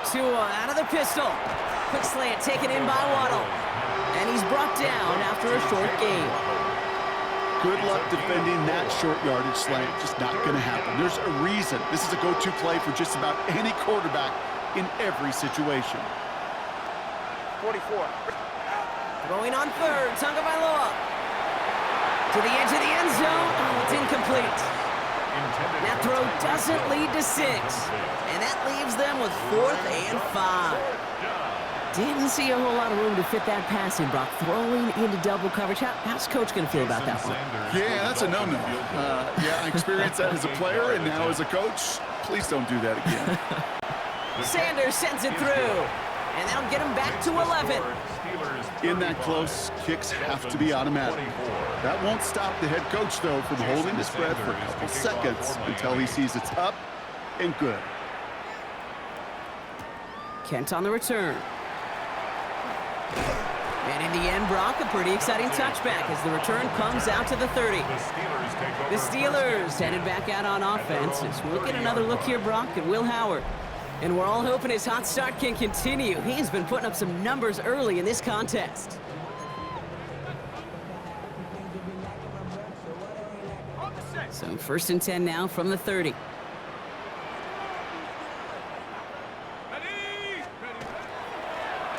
Tua out of the pistol. Quick slant taken in by Waddle. And he's brought down after a short gain. Good luck defending that short yardage slant. Just not going to happen. There's a reason. This is a go-to play for just about any quarterback in every situation. 44. Throwing on 3rd, Tagovailoa. To the edge of the end zone. Oh, it's incomplete. That throw doesn't lead to 6. And that leaves them with 4th and 5. Didn't see a whole lot of room to fit that pass in, Brock. Throwing into double coverage. How's Coach going to feel about that one? Yeah, that's a no-no. Yeah, I experienced that as a player, and now as a coach, please don't do that again. Sanders sends it through. And that'll get him back to 11. In that close, kicks have to be automatic. That won't stop the head coach, though, from holding the spread for a couple seconds until he sees it's up and good. Kent on the return. And in the end, Brock, a pretty exciting touchback as the return comes out to the 30. The Steelers headed back out on offense as we'll get another look here, Brock, at Will Howard. And we're all hoping his hot start can continue. He's been putting up some numbers early in this contest. So 1st and 10 now from the 30.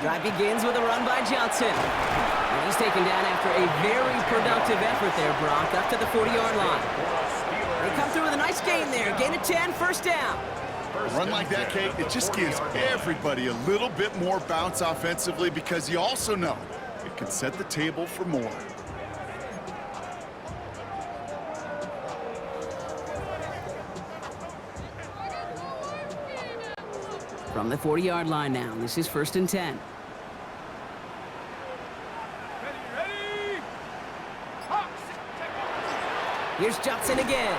Drive begins with a run by Johnson. And he's taken down after a very productive effort there, Brock, up to the 40-yard line. They come through with a nice gain there. Gain of 10, 1st down. A run like that, Kate, it just gives everybody a little bit more bounce offensively because you also know it can set the table for more. From the 40-yard line now, this is 1st and 10. Here's Johnson again.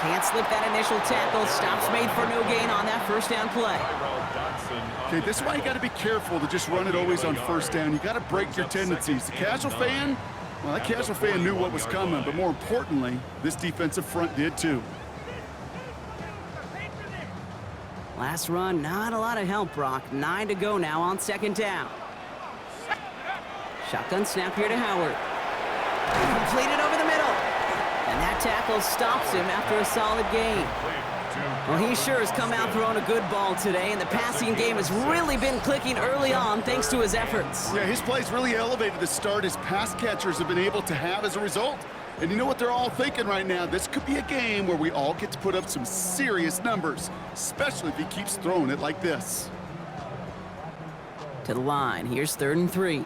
Can't slip that initial tackle. Stops made for no gain on that 1st down play. Okay, this is why you got to be careful to just run it always on 1st down. You got to break your tendencies. The casual fan, well, that casual fan knew what was coming, but more importantly, this defensive front did too. Last run, not a lot of help, Brock. 9 to go now on 2nd down. Shotgun snap here to Howard. Completed over the middle. And that tackle stops him after a solid gain. Well, he sure has come out throwing a good ball today, and the passing game has really been clicking early on thanks to his efforts. Yeah, his plays really elevated the start his pass catchers have been able to have as a result. And you know what they're all thinking right now? This could be a game where we all get to put up some serious numbers, especially if he keeps throwing it like this. To the line. Here's 3rd and 3.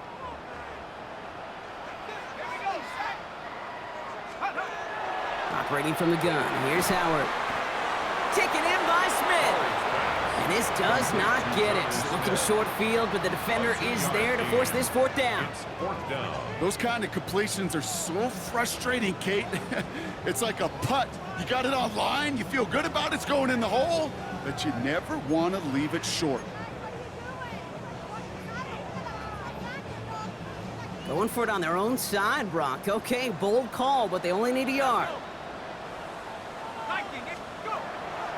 Operating from the gun. Here's Howard. Taken in by Smith. And this does not get it. Looking short field, but the defender is there to force this 4th down. It's 4th down. Those kind of completions are so frustrating, Kate. It's like a putt. You got it on line, you feel good about it's going in the hole, but you never want to leave it short. Going for it on their own side, Brock. Okay, bold call, but they only need a yard.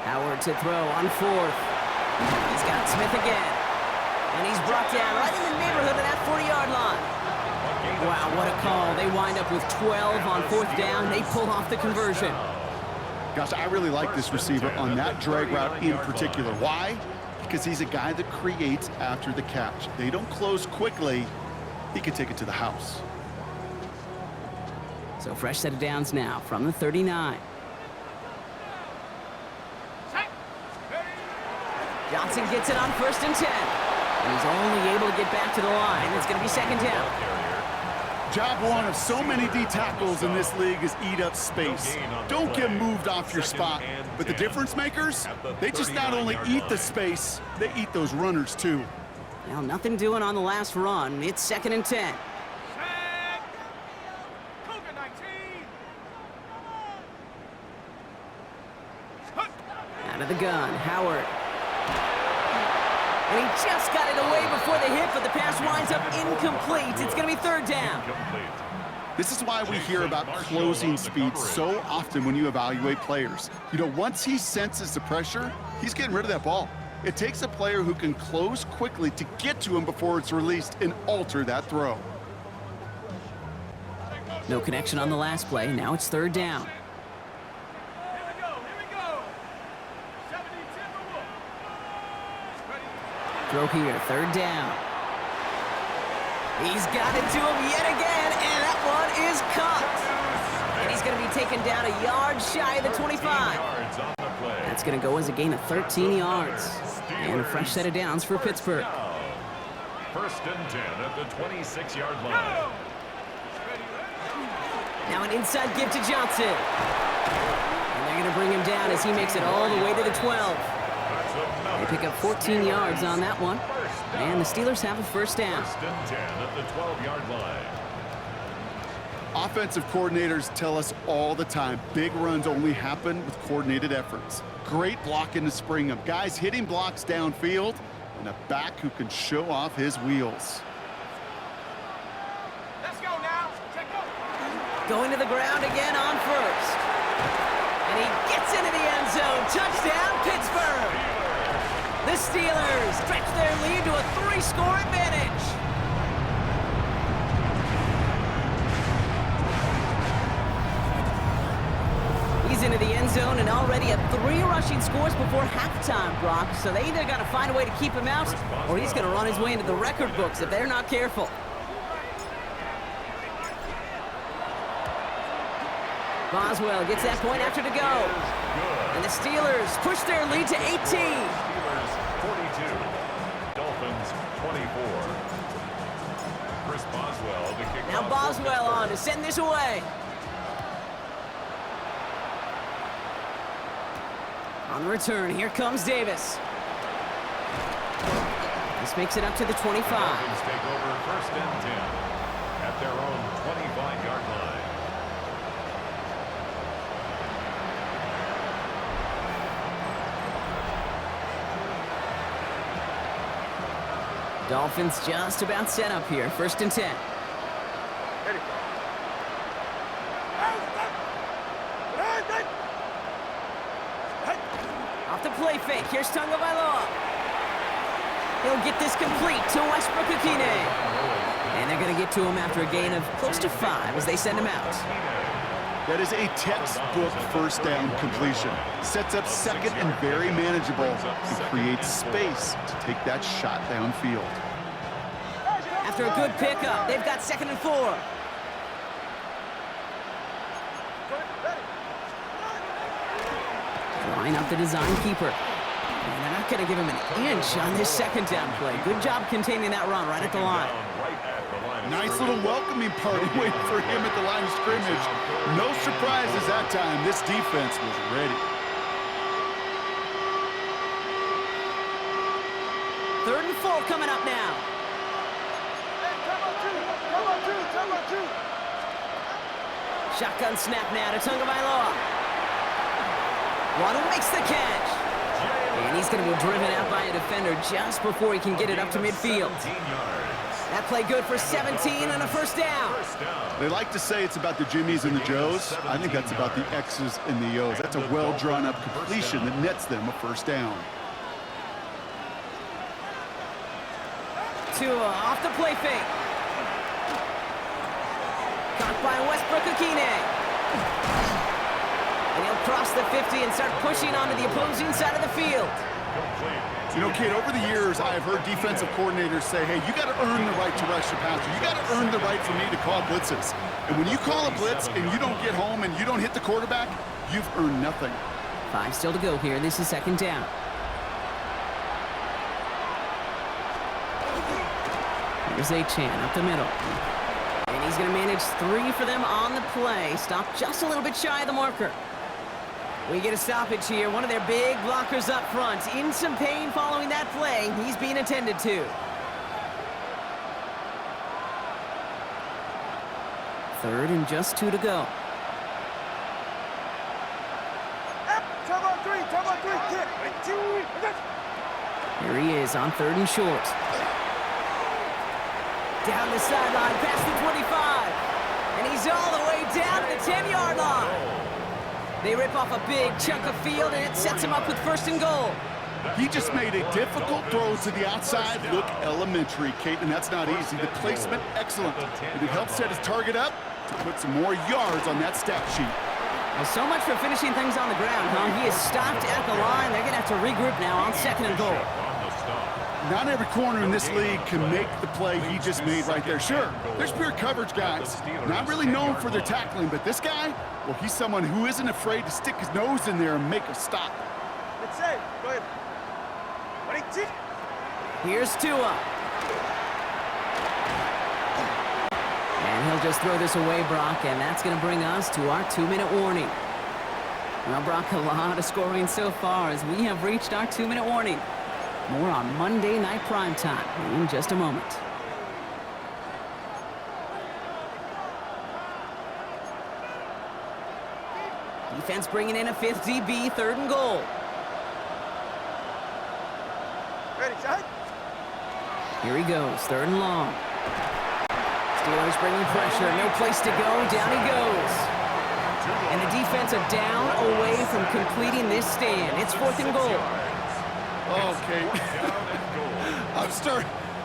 Howard to throw on 4th. He's got Smith again. And he's brought down right in the neighborhood of that 40-yard line. Wow, what a call. They wind up with 12 on 4th down. They pull off the conversion. Gosh, I really like this receiver on that drag route in particular. Why? Because he's a guy that creates after the catch. They don't close quickly. He can take it to the house. So fresh set of downs now from the 39. Johnson gets it on 1st and 10. And he's only able to get back to the line. It's going to be 2nd down. Job one of so many D tackles in this league is eat up space. Don't get moved off your spot. But the difference makers, they just not only eat the space, they eat those runners too. Well, nothing doing on the last run. It's 2nd and 10. Out of the gun, Howard. And he just got it away before the hit, but the pass winds up incomplete. It's going to be 3rd down. This is why we hear about closing speed so often when you evaluate players. You know, once he senses the pressure, he's getting rid of that ball. It takes a player who can close quickly to get to him before it's released and alter that throw. No connection on the last play. Now it's 3rd down. Throw here, 3rd down. He's got it to him yet again, and that one is caught. And he's going to be taken down a yard shy of the 25. That's going to go as a gain of 13 yards. And a fresh set of downs for Pittsburgh. 1st and 10 at the 26-yard line. Now an inside give to Johnson. And they're going to bring him down as he makes it all the way to the 12. They pick up 14 yards on that one. And the Steelers have a 1st down. 1st and 10 at the 12-yard line. Offensive coordinators tell us all the time, big runs only happen with coordinated efforts. Great blocking to spring them. Guys hitting blocks downfield, and a back who can show off his wheels. Let's go now. Check go. Going to the ground again on 1st. And he gets into the end zone. Touchdown, Pittsburgh. The Steelers stretch their lead to a 3-score advantage. He's into the end zone and already at 3 rushing scores before halftime, Brock. So they either got to find a way to keep him out, or he's going to run his way into the record books if they're not careful. Boswell gets that point after to go. And the Steelers push their lead to 18. Steelers 42, Dolphins 24. Chris Boswell to kick Now off. Boswell on to send this away. On the return, here comes Davis. This makes it up to the 25. Dolphins take over 1st and 10 at their own 25-yard line. Dolphins just about set up here. 1st and 10. Off the play fake. Here's Tagovailoa. He'll get this complete to Westbrook-Akine. And they're going to get to him after a gain of close to 5 as they send him out. That is a textbook 1st down completion. Sets up 2nd and very manageable and creates space to take that shot downfield. After a good pickup, they've got 2nd and 4. Line up the design keeper. And they're not going to give him an inch on this second down play. Good job containing that run right at the line. Nice little welcoming party waiting for him at the line of scrimmage. No surprises that time. This defense was ready. Third and 4 coming up now. Hey, come on, two. Shotgun snap now to Tagovailoa. Waddle makes the catch. And he's going to be driven out by a defender just before he can get it up to midfield. That play good for 17 and a first down. They like to say it's about the Jimmies and the Joes. I think that's about the X's and the O's. That's a well-drawn-up completion that nets them a first down. Tua off the play fake. Caught by Westbrook-Ikhine. And he'll cross the 50 and start pushing onto the opposing side of the field. You know, Kate, over the years, I have heard defensive coordinators say, hey, you got to earn the right to rush the passer. You got to earn the right for me to call blitzes. And when you call a blitz and you don't get home and you don't hit the quarterback, you've earned nothing. 5 still to go here. This is second down. Here's Achan up the middle. And he's going to manage 3 for them on the play. Stopped just a little bit shy of the marker. We get a stoppage here. One of their big blockers up front. In some pain following that play. He's being attended to. Third and just 2 to go. Come on, three, kick. Here he is on third and short. Down the sideline, past the 25. And he's all the way down to the 10-yard line. They rip off a big chunk of field, and it sets him up with first and goal. He just made a difficult throw to the outside look elementary, Kate, and that's not easy. The placement, excellent. And it helps set his target up to put some more yards on that stat sheet. Well, so much for finishing things on the ground, huh? He is stopped at the line. They're going to have to regroup now on second and goal. Not every corner in this league can make the play he just made right there. Sure, there's pure coverage guys, not really known for their tackling, but this guy, well, he's someone who isn't afraid to stick his nose in there and make a stop. Let's say, go ahead. Here's Tua. And he'll just throw this away, Brock, and that's going to bring us to our 2-minute warning. Well, Brock, a lot of scoring so far as we have reached our 2-minute warning. More on Monday Night Primetime in just a moment. Defense bringing in a 5th DB, third and goal. Ready, side. Here he goes, third and long. Steelers bringing pressure, no place to go, down he goes. And the defense are down away from completing this stand. It's 4th and goal. Okay.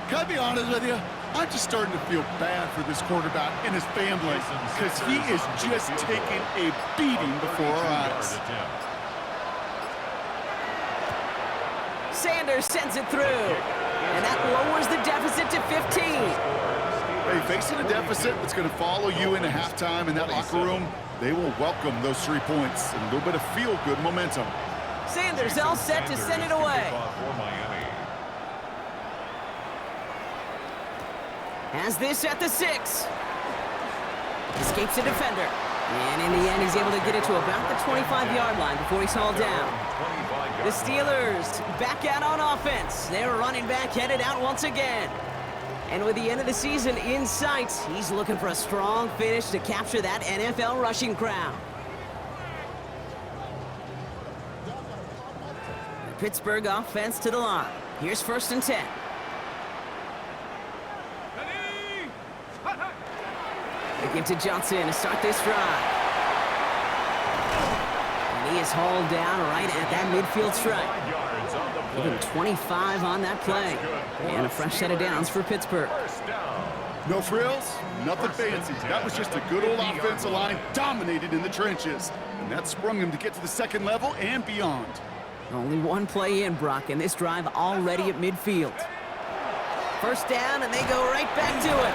Can I be honest with you? I'm just starting to feel bad for this quarterback and his family because he is just taking a beating before our eyes. Sanders sends it through, and that lowers the deficit to 15. Hey, facing a deficit that's going to follow you into halftime in that locker room, they will welcome those 3 points and a little bit of feel-good momentum. Sanders all set to send it away. Has this at the 6. Escapes a defender. And in the end, he's able to get it to about the 25-yard line before he's hauled down. The Steelers back out on offense. Their running back headed out once again. And with the end of the season in sight, he's looking for a strong finish to capture that NFL rushing crown. The Pittsburgh offense to the line. Here's 1st and 10. They give to Johnson to start this drive. And he is hauled down right at that midfield stripe. Even 25 on that play. And a fresh set of downs for Pittsburgh. No frills, nothing fancy. That was just a good old offensive line dominated in the trenches. And that sprung him to get to the second level and beyond. Only one play in, Brock, and this drive already at midfield. First down, and they go right back to it.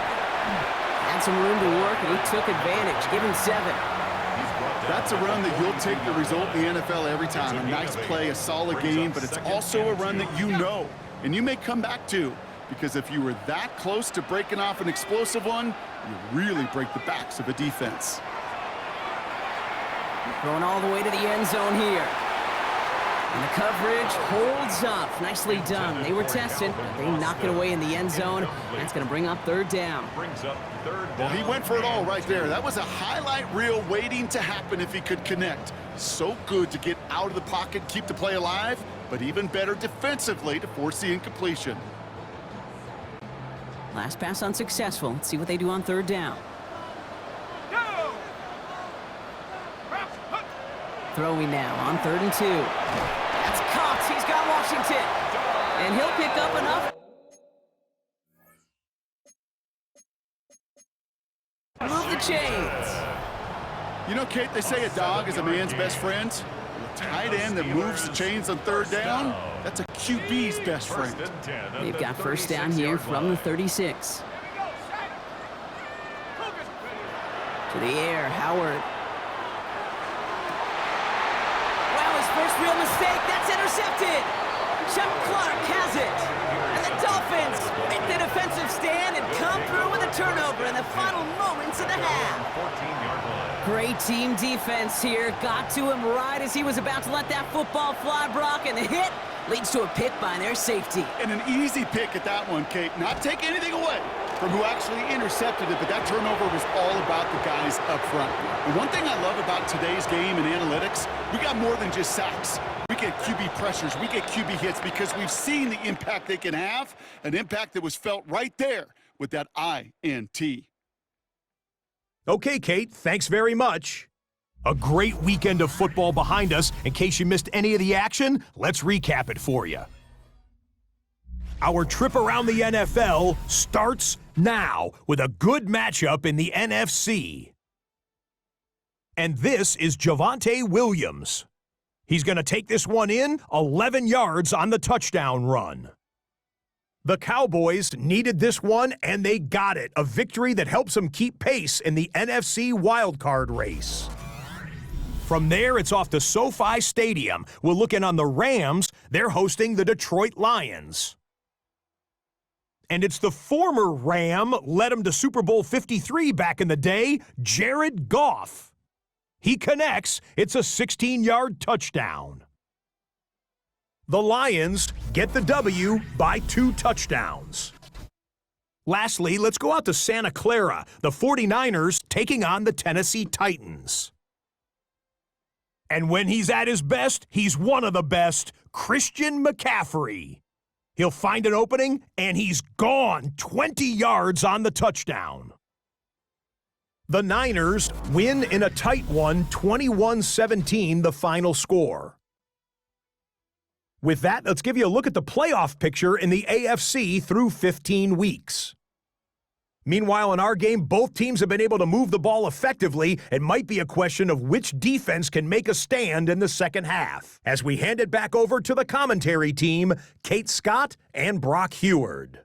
Had some room to work, and he took advantage. Give him 7. That's a run that you'll take the result in the NFL every time. A nice play, a solid game, but it's also a run that you know, and you may come back to, because if you were that close to breaking off an explosive one, you really break the backs of a defense. Going all the way to the end zone here. And the coverage holds up. Nicely done. They were tested, but they knock it away in the end zone. That's going to bring up third down. Well, he went for it all right there. That was a highlight reel waiting to happen if he could connect. So good to get out of the pocket, keep the play alive, but even better defensively to force the incompletion. Last pass unsuccessful. Let's see what they do on third down. Throwing now on 3rd and 2. That's Cox. He's got Washington. And he'll pick up enough. Move the chains. You know, Kate, they say a dog is a man's best friend. A tight end that moves the chains on third down, that's a QB's best friend. They've got first down here from the 36. To the air, Howard. First real mistake, that's intercepted. Chuck Clark has it. And the Dolphins make the defensive stand and come through with a turnover in the final moments of the half. Great team defense here. Got to him right as he was about to let that football fly, Brock, and the hit leads to a pick by their safety. And an easy pick at that one, Kate. Not take anything away from who actually intercepted it, but that turnover was all about the guys up front. And one thing I love about today's game and analytics, we got more than just sacks. We get QB pressures, we get QB hits because we've seen the impact they can have, an impact that was felt right there with that INT. Okay, Kate, thanks very much. A great weekend of football behind us. In case you missed any of the action, let's recap it for you. Our trip around the NFL starts now with a good matchup in the NFC. And this is Javonte Williams. He's going to take this one in 11 yards on the touchdown run. The Cowboys needed this one, and they got it. A victory that helps them keep pace in the NFC wildcard race. From there, it's off to SoFi Stadium. We're looking on the Rams. They're hosting the Detroit Lions. And it's the former Ram, led him to Super Bowl 53 back in the day, Jared Goff. He connects. It's a 16-yard touchdown. The Lions get the W by 2 touchdowns. Lastly, let's go out to Santa Clara. The 49ers taking on the Tennessee Titans. And when he's at his best, he's one of the best, Christian McCaffrey. He'll find an opening, and he's gone 20 yards on the touchdown. The Niners win in a tight one, 21-17, the final score. With that, let's give you a look at the playoff picture in the AFC through 15 weeks. Meanwhile, in our game, both teams have been able to move the ball effectively. It might be a question of which defense can make a stand in the second half. As we hand it back over to the commentary team, Kate Scott and Brock Heward.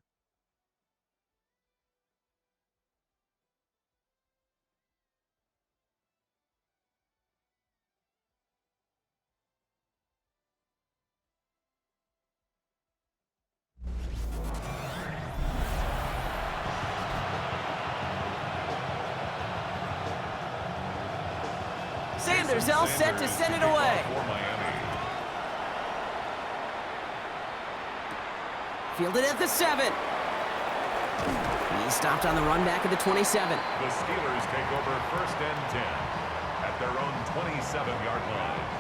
Sanders all set to send it away. Fielded at the 7. He's stopped on the run back at the 27. The Steelers take over 1st and 10 at their own 27-yard line.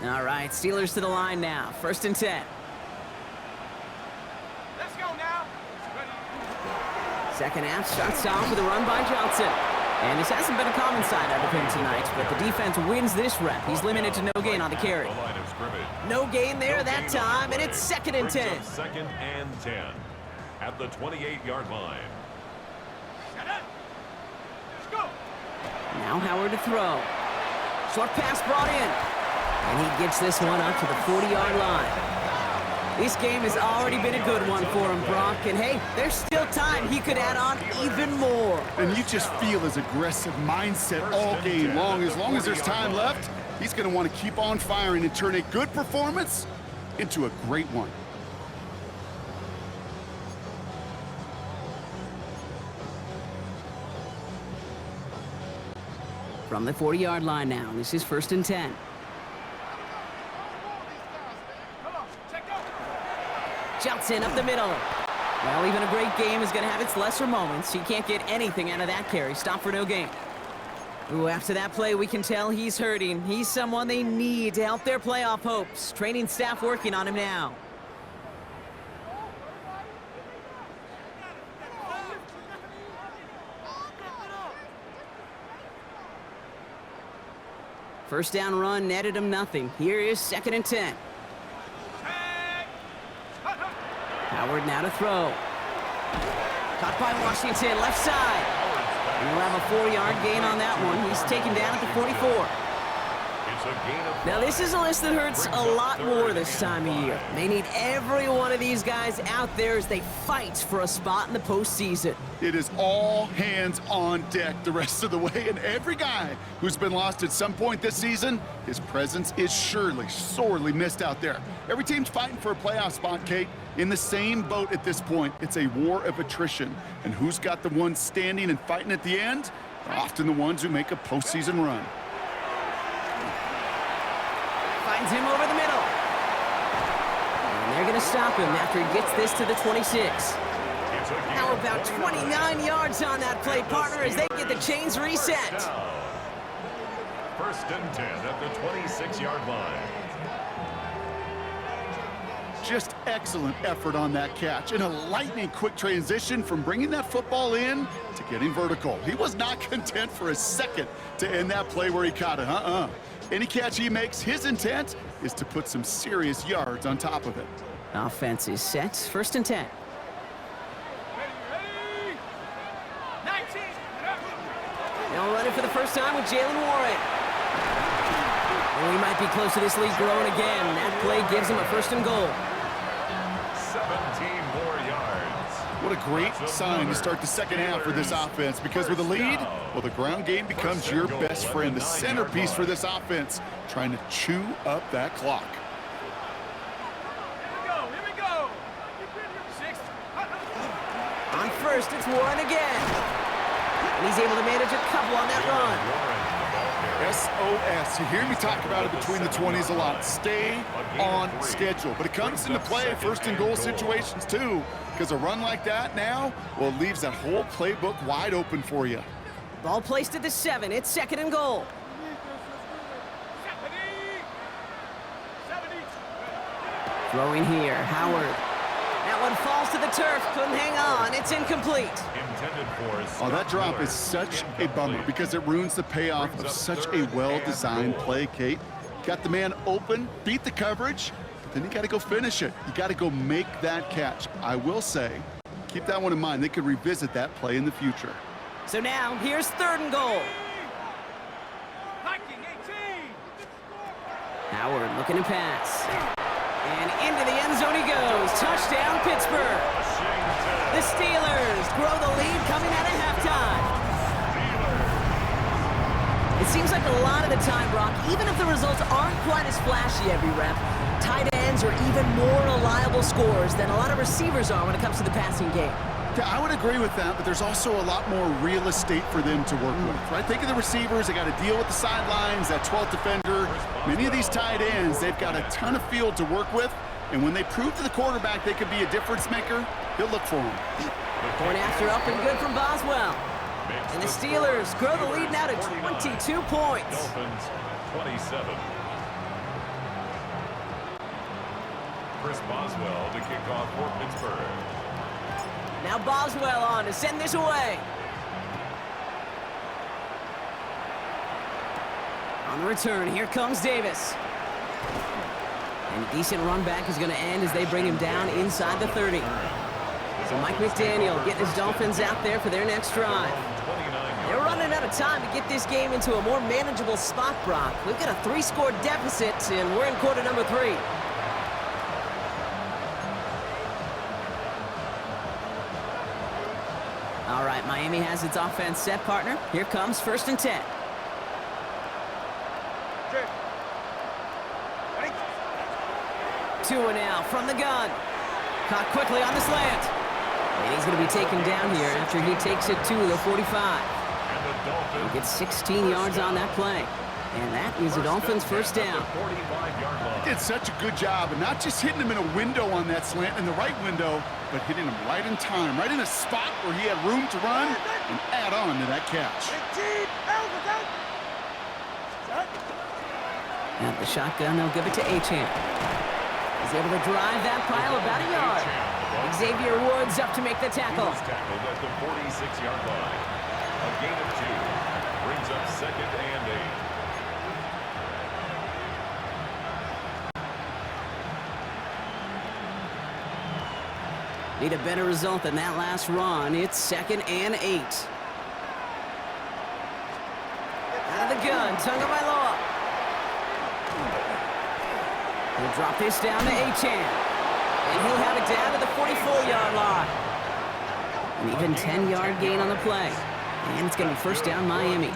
All right, Steelers to the line now. 1st and 10. Let's go now. Second half starts off with a run by Johnson. And this hasn't been a common side out of him tonight, but the defense wins this rep. He's limited to no gain on the carry. No gain there that time, and it's 2nd and 10. 2nd and 10 at the 28-yard line. Shut up. Let's go. Now Howard to throw. Short pass brought in. And he gets this one up to the 40-yard line. This game has already been a good one for him, Brock. And hey, there's still time. He could add on even more. And you just feel his aggressive mindset all game long. As long as there's time left, he's going to want to keep on firing and turn a good performance into a great one. From the 40-yard line now, this is 1st and 10. Johnson up the middle. Well, even a great game is going to have its lesser moments. He can't get anything out of that carry. Stop for no gain. Ooh, after that play, we can tell he's hurting. He's someone they need to help their playoff hopes. Training staff working on him now. First down run netted him nothing. Here is 2nd and 10. Howard now to throw. Caught by Washington, left side. And we'll have a 4-yard gain on that one. He's taken down at the 44. Now this is a list that hurts a lot more this time of year. They need every one of these guys out there as they fight for a spot in the postseason. It is all hands on deck the rest of the way, and every guy who's been lost at some point this season, his presence is surely sorely missed out there. Every team's fighting for a playoff spot, Kate. In the same boat at this point. It's a war of attrition. And who's got the ones standing and fighting at the end? They're often the ones who make a postseason run. Finds him over the middle. And they're going to stop him after he gets this to the 26. How about 29 yards on that play, partner, as they get the chains reset. 1st and 10 at the 26-yard line. Just excellent effort on that catch and a lightning quick transition from bringing that football in to getting vertical. He was not content for a second to end that play where he caught it. Any catch he makes, his intent is to put some serious yards on top of it. Offense is set. 1st and 10. They'll run it for the first time with Jalen Warren. And we might be close to this lead growing again. That play gives him a 1st and goal. 17 more yards. What a great sign to start the second half for this offense, because with a lead, well, the ground game becomes your best friend, the centerpiece for this offense, trying to chew up that clock. Here we go. 6. On 1st, it's Warren again. And he's able to manage a couple on that run. SOS. You hear me talk about it between the 20s a lot. Stay on schedule. But it comes into play 1st and goal situations too, because a run like that now, well, it leaves that whole playbook wide open for you. Ball placed at the 7. It's 2nd and goal. 70. Throwing here, Howard. That one falls to the turf. Couldn't hang on. It's incomplete. Oh, that drop is such a bummer because it ruins the payoff of such a well-designed play, Kate. Got the man open, beat the coverage, but then you got to go finish it. You got to go make that catch. I will say, keep that one in mind. They could revisit that play in the future. So now, here's 3rd and goal. Hiking 18. Howard looking to pass. And into the end zone he goes. Touchdown, Pittsburgh. The Steelers grow the lead coming out of halftime. It seems like a lot of the time, Brock, even if the results aren't quite as flashy every rep, tight ends are even more reliable scorers than a lot of receivers are when it comes to the passing game. Yeah, I would agree with that, but there's also a lot more real estate for them to work with, right? Think of the receivers. They got to deal with the sidelines, that 12th defender. Many of these tight ends, they've got a ton of field to work with, and when they prove to the quarterback they could be a difference maker, he'll look for them. Point after up and good from Boswell. And the Steelers grow the lead now to 22 points. Dolphins 27. Chris Boswell to kick off for Pittsburgh. Now Boswell on to send this away. On the return, here comes Davis. And a decent run back is going to end as they bring him down inside the 30. So Mike McDaniel getting his Dolphins out there for their next drive. They're running out of of time to get this game into a more manageable spot, Brock. We've got a 3-score deficit, and we're in quarter number 3. All right, Miami has its offense set, partner. Here comes 1st and 10. Ready? 2 and now from the gun. Caught quickly on the slant. And he's going to be taken down here after he takes it to the 45. He gets 16 yards on that play. And that is a Dolphins first down. Did such a good job, and not just hitting him in a window on that slant, in the right window, but hitting him right in time, right in a spot where he had room to run and add on to that catch. At the shotgun, they'll give it to Achane. He's able to drive that pile about a yard. Xavier Woods up to make the tackle. Tackled at the 46-yard line. A gain of 2 brings up 2nd and 8. Need a better result than that last run. It's 2nd and 8. Out of the gun, Tagovailoa. He'll drop this down to Achane. And he'll have it down to the 44-yard line. An even 10-yard gain on the play. And it's going to be first down Miami.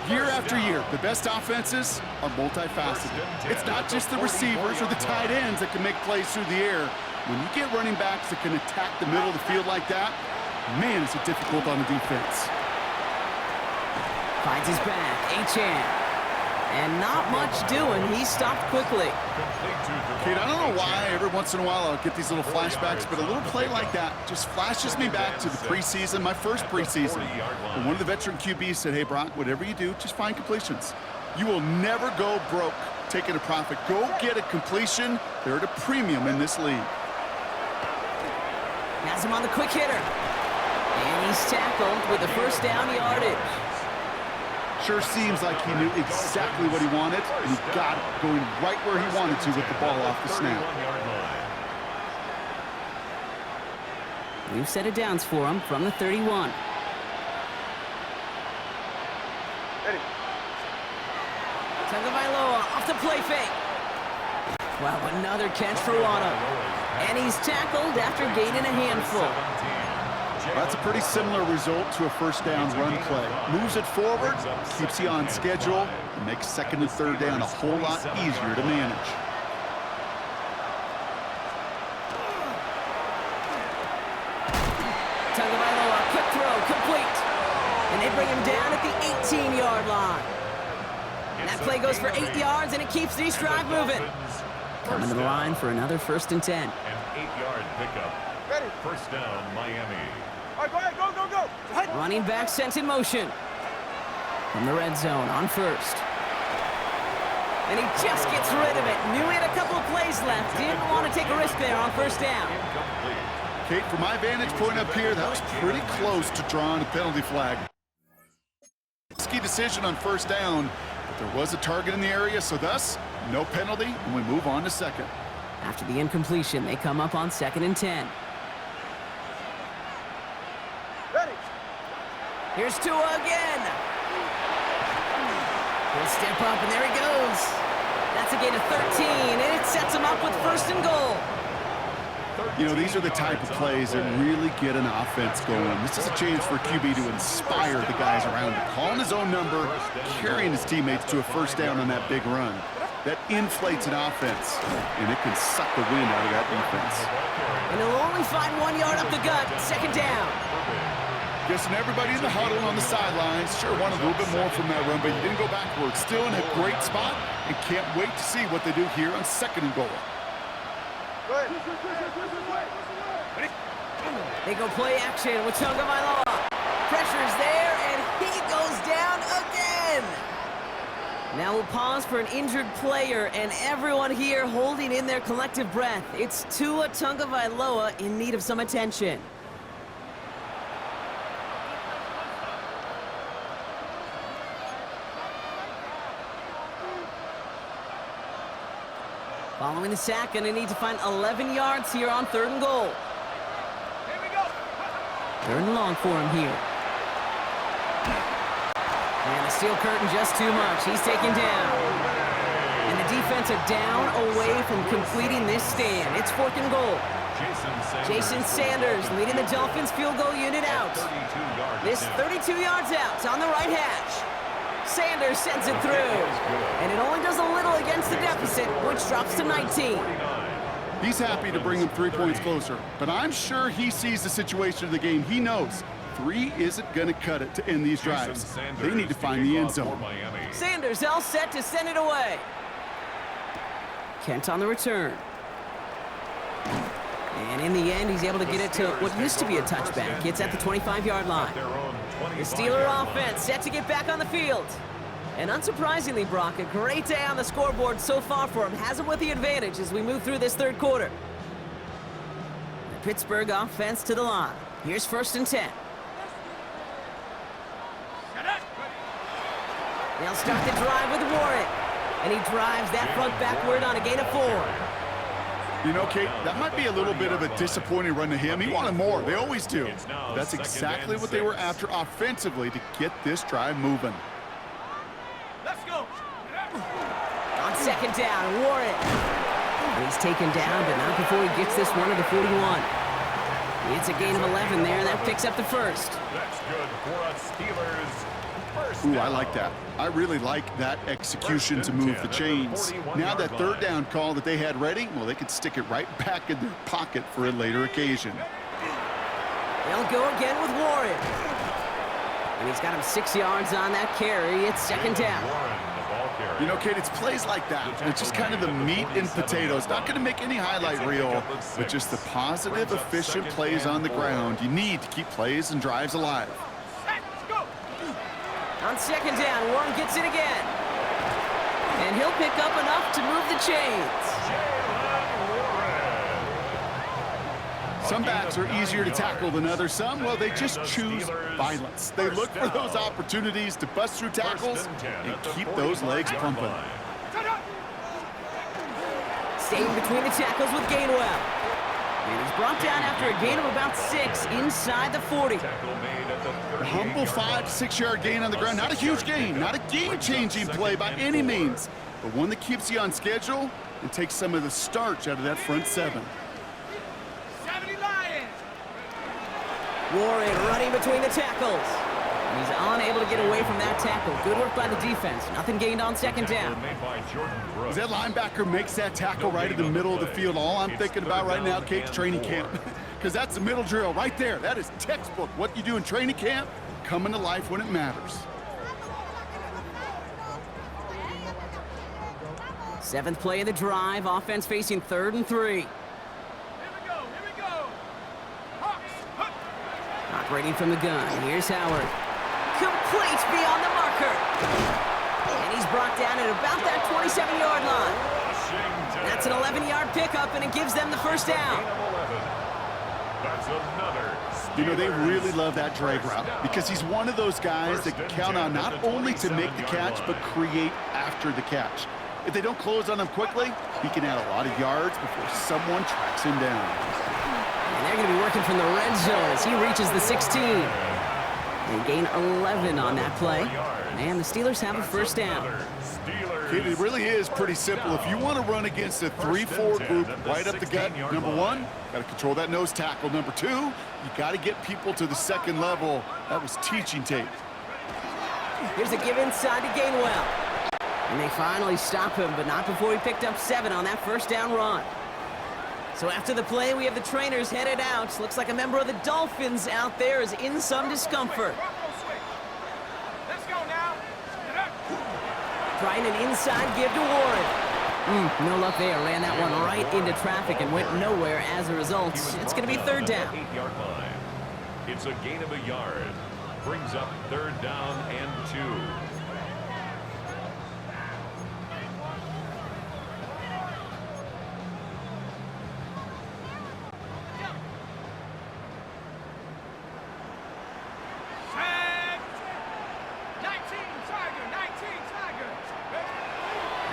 Year after year, the best offenses are multifaceted. It's not just the receivers or the tight ends that can make plays through the air. When you get running backs that can attack the middle of the field like that, man, is it difficult on the defense. Finds his back, Achane. And not much doing. He stopped quickly. Kate, I don't know why every once in a while I'll get these little flashbacks, but a little play like that just flashes me back to the preseason, my first preseason. And one of the veteran QBs said, hey, Brock, whatever you do, just find completions. You will never go broke taking a profit. Go get a completion. They're at a premium in this league. Has him on the quick hitter. And he's tackled with the first down yardage. Sure seems like he knew exactly what he wanted, and he got it going right where he wanted to with the ball off the snap. We've set it downs for him from the 31. Ready? Tagovailoa off the play fake. Wow, another catch for Waddle. And he's tackled after gaining a handful. That's a pretty similar result to a first down run play. Moves it forward, keeps you on schedule, and makes 2nd and 3rd down a whole lot easier to manage. Tagovailoa, quick throw, complete. And they bring him down at the 18-yard line. And that play goes for 8 yards, and it keeps this drive moving. Coming to the line for another 1st and 10. An 8-yard pickup. Ready? First down, Miami. All right, go ahead, go, go, go. Ahead. Running back sent in motion. From the red zone on 1st. And he just gets rid of it. Knew he had a couple of plays left. Didn't want to take a risk there on 1st down. Kate, from my vantage point up here, that was pretty close to drawing a penalty flag. Risky decision on 1st down, but there was a target in the area, so thus, no penalty, and we move on to 2nd. After the incompletion, they come up on 2nd and 10. Ready? Here's Tua again. He'll step up, and there he goes. That's a gain of 13, and it sets him up with 1st and goal. You know, these are the type of plays that really get an offense going. This is a chance for QB to inspire the guys around him. Calling his own number, carrying his teammates to a 1st down on that big run. That inflates an offense, and it can suck the wind out of that defense. And he'll only find 1 yard up the gut. 2nd down. Guessing everybody in the huddle on the sidelines sure wanted a little bit more from that run, but you didn't go backwards. Still in a great spot, and can't wait to see what they do here on 2nd and goal. Go ahead. They go play action with Tagovailoa. Pressure's there, and he goes down again. Now we'll pause for an injured player, and everyone here holding in their collective breath. It's Tua Tagovailoa in need of some attention. Following the sack, and they need to find 11 yards here on 3rd and goal. Here we go. 3rd and long for him here. And the steel curtain just too much. He's taken down. And the defense are down away from completing this stand. It's 4th and goal. Jason Sanders leading the Dolphins field goal unit out. This 32 yards out on the right hash. Sanders sends it through. And it only does a little against the deficit, which drops to 19. He's happy to bring him 3 points closer, but I'm sure he sees the situation of the game. He knows 3 isn't going to cut it to end these drives. They need to find the end zone. Sanders all set to send it away. Kent on the return. And in the end, he's able to get it to what used to be a touchback. It's at the 25-yard line. The Steeler offense set to get back on the field. And unsurprisingly, Brock, a great day on the scoreboard so far for him. Has him with the advantage as we move through this 3rd quarter. The Pittsburgh offense to the line. Here's 1st and 10. They'll start the drive with Warren. And he drives that front backward on a gain of 4. You know, Kate, that might be a little bit of a disappointing run to him. He wanted more. They always do. That's exactly what they were after offensively to get this drive moving. Let's go. On 2nd down, Warren. And he's taken down, but not before he gets this one to the 41. It's a gain of 11 there. That picks up the 1st. That's good for a Steelers. Ooh, I like that. I really like that execution to move the chains. Now that 3rd down call that they had ready, well, they could stick it right back in their pocket for a later occasion. They'll go again with Warren. And he's got him 6 yards on that carry. It's 2nd down. You know, Kate, it's plays like that. It's just kind of the meat and potatoes. Not going to make any highlight reel, but just the positive, efficient plays on the ground. You need to keep plays and drives alive. On 2nd down, Warren gets it again. And he'll pick up enough to move the chains. Some backs are easier to tackle than others. Some, well, they just choose violence. They look for those opportunities to bust through tackles and keep those legs pumping. Staying between the tackles with Gainwell. And he's brought down after a gain of about 6 inside the 40. A humble 5 to 6 yard gain on the ground. Not a huge gain, not a game-changing play by any means, but one that keeps you on schedule and takes some of the starch out of that front 7. Warren running between the tackles. He's unable to get away from that tackle. Good work by the defense. Nothing gained on 2nd down. As that linebacker makes that tackle right in the middle of the field, all I'm thinking about right now, Kate's training camp. Because that's the middle drill right there. That is textbook. What you do in training camp, coming to life when it matters. 7th play of the drive. Offense facing 3rd and 3. Operating from the gun. Here's Howard. Complete beyond the marker. And he's brought down at about that 27-yard line. That's an 11-yard pickup, and it gives them the 1st down. That's another. You know, they really love that drag route because he's one of those guys that can count on not only to make the catch, but create after the catch. If they don't close on him quickly, he can add a lot of yards before someone tracks him down. And they're going to be working from the red zone as he reaches the 16. They gain 11 on that play. And the Steelers have a 1st down. It really is pretty simple. If you want to run against a 3-4 group right up the gut, number 1, got to control that nose tackle. Number 2, you got to get people to the 2nd level. That was teaching tape. Here's a give inside to Gainwell. And they finally stop him, but not before he picked up 7 on that 1st down run. So after the play, we have the trainers headed out. Looks like a member of the Dolphins out there is in some discomfort. Let's go now. Trying an inside give to Warren. No luck there. Ran that one right into traffic and went nowhere as a result. It's going to be 3rd down. 8-yard line. It's a gain of a yard. Brings up 3rd down and 2.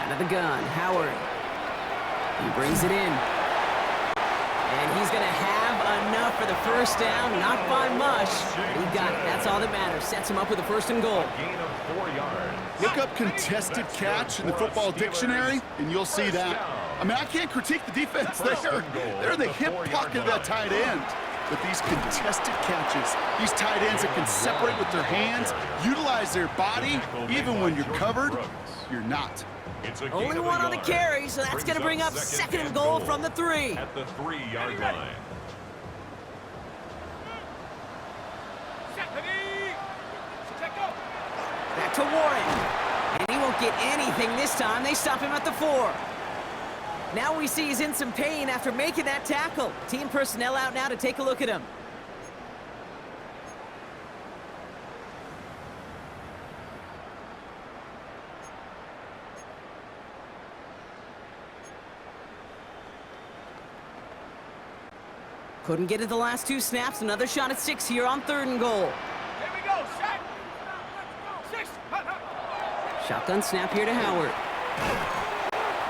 Out of the gun, Howard. He brings it in. And he's going to have enough for the first down, not by much. He got it. That's all that matters. Sets him up with a 1st and goal. Gain of 4 yards. Look up contested catch in the football dictionary, and you'll see that. I mean, I can't critique the defense there. They're in the hip pocket of that tight end. But these contested catches, these tight ends that can separate with their hands, utilize their body, even when you're covered, you're not. Only one on the carry, so that's going to bring up 2nd and goal from the 3. At the 3-yard line. Back to Warren. And he won't get anything this time. They stop him at the 4. Now we see he's in some pain after making that tackle. Team personnel out now to take a look at him. Couldn't get it the last 2 snaps. Another shot at 6 here on 3rd and goal. Here we go, set. Let's go. 6. Shotgun snap here to Howard.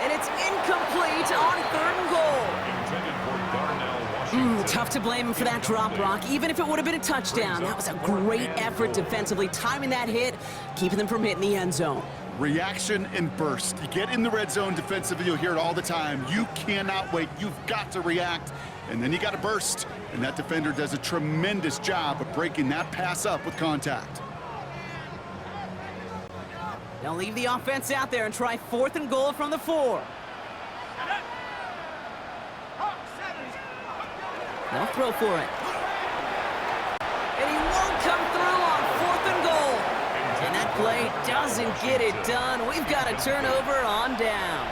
And it's incomplete on 3rd and goal. Intended for Darnell Washington. Tough to blame him for that drop, Brock. Even if it would have been a touchdown, that was a great effort defensively, timing that hit, keeping them from hitting the end zone. Reaction and burst. You get in the red zone defensively, you'll hear it all the time. You cannot wait. You've got to react, and then you got to burst. And that defender does a tremendous job of breaking that pass up with contact. They'll leave the offense out there and try 4th and goal from the 4. They'll throw for it. And he won't come through on 4th and goal. And that play doesn't get it done. We've got a turnover on down.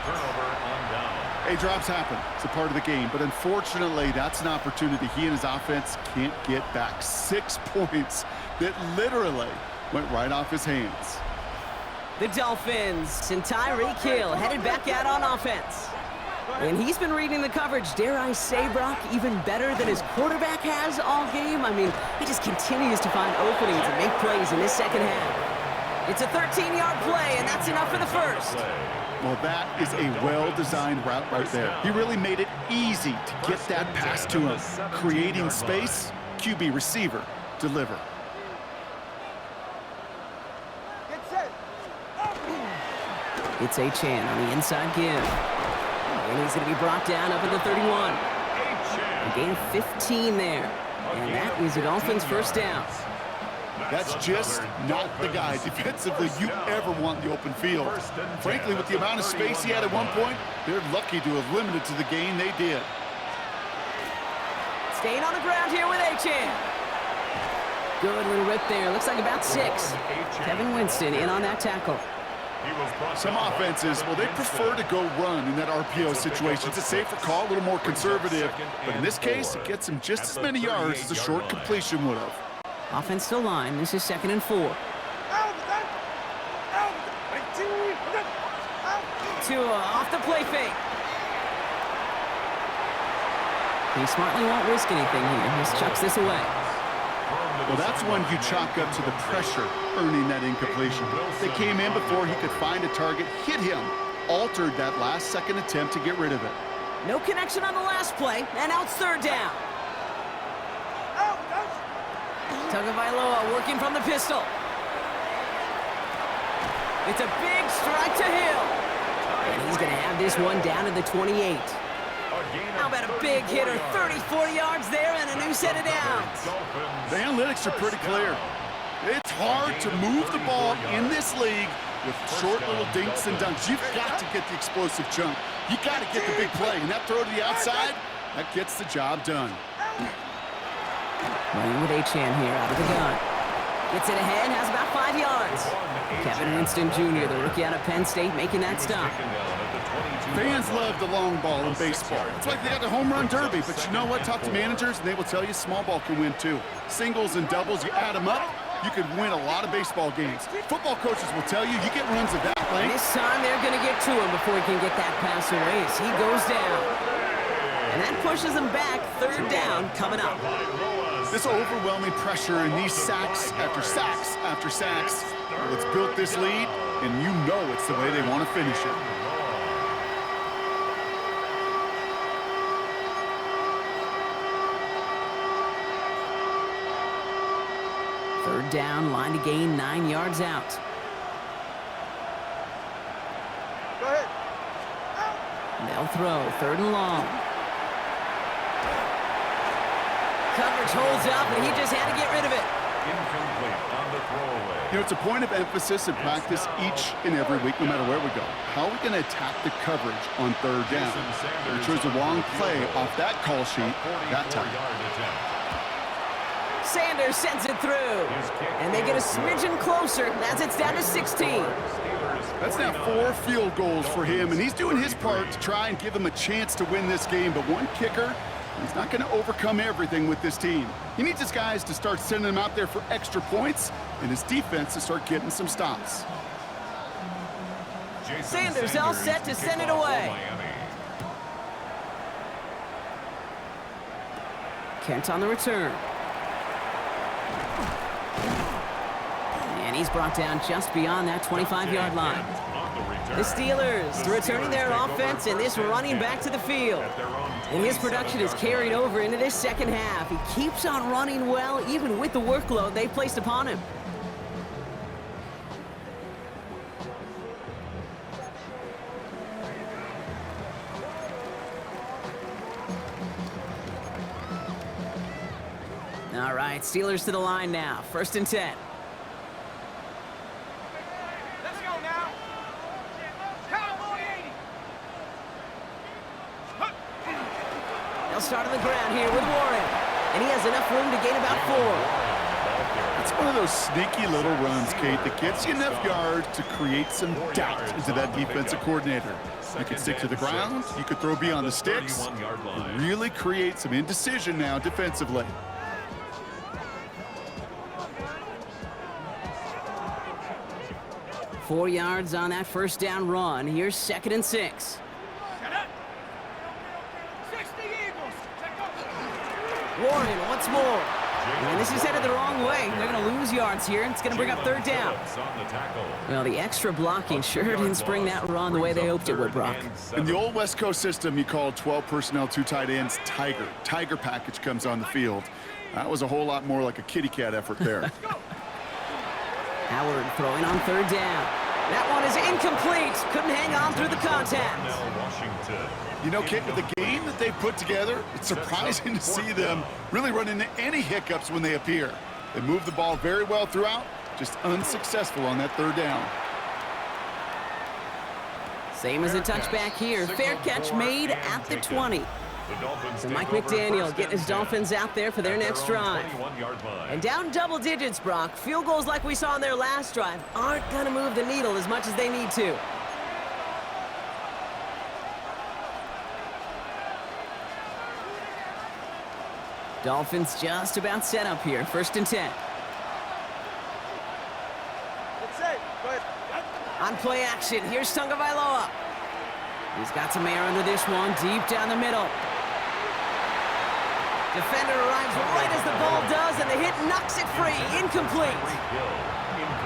Hey, drops happen. It's a part of the game. But unfortunately, that's an opportunity he and his offense can't get back. 6 points that literally went right off his hands. The Dolphins and Tyreek Hill headed back out on offense. And he's been reading the coverage, dare I say, Brock, even better than his quarterback has all game. I mean, he just continues to find openings and make plays in this second half. It's a 13-yard play, and that's enough for the 1st. Well, that is a well-designed route right there. He really made it easy to get that pass to him. Creating space, QB receiver, deliver. It's Achane on the inside give. And he's going to be brought down up at the 31. A gain of 15 there. And that is the Dolphins' 1st down. That's just not the guy defensively you ever want in the open field. Frankly, with the amount of space he had at one point, they're lucky to have limited to the gain they did. Staying on the ground here with Achane. Good little rip there. Looks like about 6. Kevin Winston in on that tackle. Some offenses, well, they prefer to go run in that RPO situation. It's a safer call, a little more conservative. But in this case, it gets him just as many yards as a short completion would have. Offense to line. This is 2nd and 4. Tua off the play fake. He smartly won't risk anything here. Just chucks this away. Well, that's when you chalk up to the pressure earning that incompletion. They came in before he could find a target, hit him, altered that last-second attempt to get rid of it. No connection on the last play, and now it's 3rd down. Tagovailoa working from the pistol. It's a big strike to Hill. And he's going to have this one down to the 28. How about a big hitter, 30-40 yards there, and a new set of downs. The analytics are pretty clear. It's hard to move the ball in this league with short little dinks and dunks. You've got to get the explosive chunk. You got to get the big play, and that throw to the outside, that gets the job done. Running with Achane here out of the gun. Gets it ahead, has about 5 yards. Kevin Winston Jr., the rookie out of Penn State, making that stop. Fans love the long ball in baseball. It's like they got the home run derby, but you know what? Talk to managers, and they will tell you small ball can win too. Singles and doubles, you add them up, you could win a lot of baseball games. Football coaches will tell you, you get runs of that length. This time they're going to get to him before he can get that pass away as he goes down. And that pushes him back. 3rd down coming up. This overwhelming pressure and these sacks after sacks after sacks, well, it's built this lead, and you know it's the way they want to finish it. Third down, line to gain 9 yards out. Go ahead. They'll throw, 3rd and long. Coverage holds up, and he just had to get rid of it. Incomplete on the throwaway. You know, it's a point of emphasis in practice each and every week, no matter where we go. How are we going to attack the coverage on 3rd down? We chose the wrong play off that call sheet that time. Sanders sends it through, and they get a smidgen closer as it's down to 16. That's now 4 field goals for him, and he's doing his part to try and give him a chance to win this game. But one kicker, he's not going to overcome everything with this team. He needs his guys to start sending them out there for extra points, and his defense to start getting some stops. Sanders all set to send it away. Kent on the return. And he's brought down just beyond that 25-yard line. The Steelers returning their offense and this running back to the field. And his production is carried over into this second half. He keeps on running well, even with the workload they've placed upon him. All right, Steelers to the line now. 1st and 10. Let's go now. Cowboy 80. They'll start on the ground here with Warren. And he has enough room to gain about 4. It's one of those sneaky little runs, Kate, that gets you enough yards to create some doubt into that defensive coordinator. You could stick to the ground, you could throw beyond the sticks, and really create some indecision now defensively. Four yards on that 1st down run. Here's 2nd and 6. 60 Eagles. Warren once more. And this is headed the wrong way. They're going to lose yards here, and it's going to bring up 3rd down. Well, the extra blocking sure didn't spring that run the way they hoped it would, Brock. In the old West Coast system, you called 12 personnel, 2 tight ends, Tiger. Tiger package comes on the field. That was a whole lot more like a kitty cat effort there. Howard throwing on 3rd down. That one is incomplete. Couldn't hang on through the contact. You know, Kate, with the game that they've put together, it's surprising to see them really run into any hiccups when they appear. They move the ball very well throughout, just unsuccessful on that 3rd down. Same as a touchback here. Fair catch made at the 20. So Mike McDaniel getting his Dolphins out there for their next drive. And down double digits, Brock. Field goals like we saw in their last drive aren't going to move the needle as much as they need to. Dolphins just about set up here. 1st and 10. It's safe. Go ahead. On play action, here's Tagovailoa. He's got some air under this one, deep down the middle. Defender arrives right as the ball does, and the hit knocks it free. Incomplete.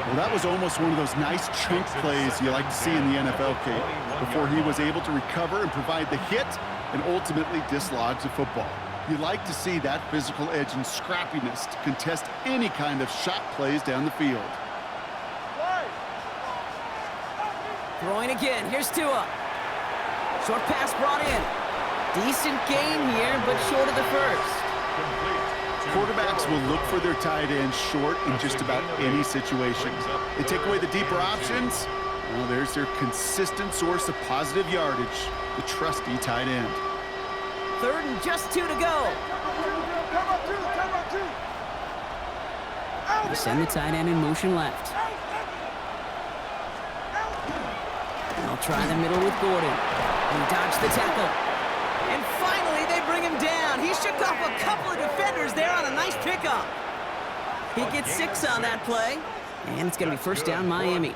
Well, that was almost one of those nice chunk plays you like to see in the NFL, Kate, before he was able to recover and provide the hit and ultimately dislodge the football. You like to see that physical edge and scrappiness to contest any kind of shot plays down the field. Throwing again. Here's Tua. Short pass brought in. Decent game here, but short of the 1st. Quarterbacks will look for their tight end short in just about any situation. They take away the deeper options. Well, there's their consistent source of positive yardage, the trusty tight end. 3rd and just 2 to go. They send the tight end in motion left. They'll try the middle with Gordon. He dodged the tackle. And finally, they bring him down. He shook off a couple of defenders there on a nice pickup. He gets 6 on that play. And it's going to be 1st down Miami.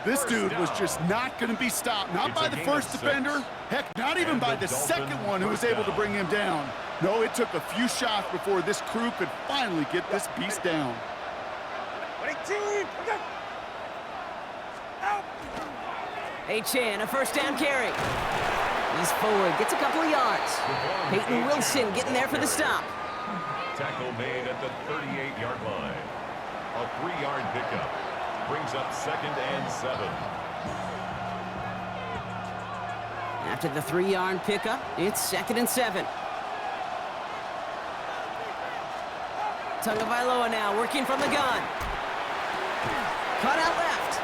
This dude was just not going to be stopped. Not by the 1st defender. Heck, not even by the 2nd one who was able to bring him down. No, it took a few shots before this crew could finally get this beast down. Chan, a 1st down carry. He's forward, gets a couple of yards. Peyton Wilson getting there for the stop. Tackle made at the 38-yard line. A 3-yard pickup. Brings up 2nd and 7. After the 3-yard pickup, it's 2nd and 7. Tagovailoa now working from the gun. Cut out left.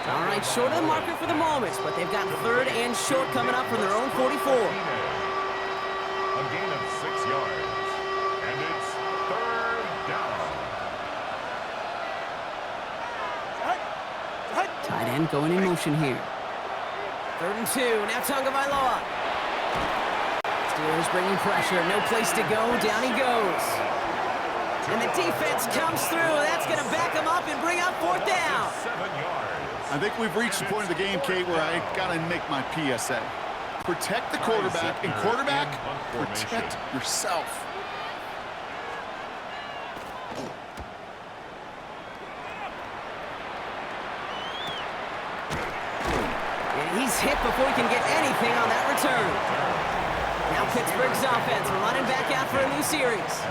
All right, short of the marker for the moment, but they've got 3rd and short coming up from their own 44. A gain of 6 yards. And it's 3rd down. Tight end going in motion here. 3rd and 2. Now Tagovailoa. Steelers bringing pressure. No place to go. Down he goes. And the defense comes through. That's going to back him up and bring up 4th down. 7 yards. I think we've reached the point of the game, Kate, where I got to make my PSA. Protect the quarterback, and quarterback, protect yourself. And he's hit before he can get anything on that return. Now Pittsburgh's offense running back out for a new series.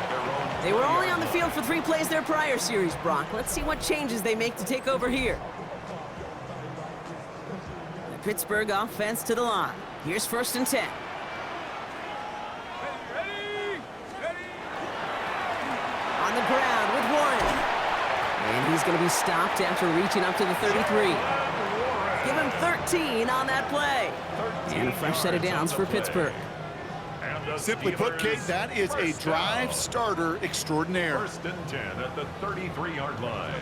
They were only on the field for 3 plays their prior series, Brock. Let's see what changes they make to take over here. The Pittsburgh offense to the line. Here's 1st and 10. On the ground with Warren. And he's going to be stopped after reaching up to the 33. Give him 13 on that play. And a fresh set of downs for Pittsburgh. Simply put, Kate, that is a drive starter extraordinaire. 1st and 10 at the 33-yard line.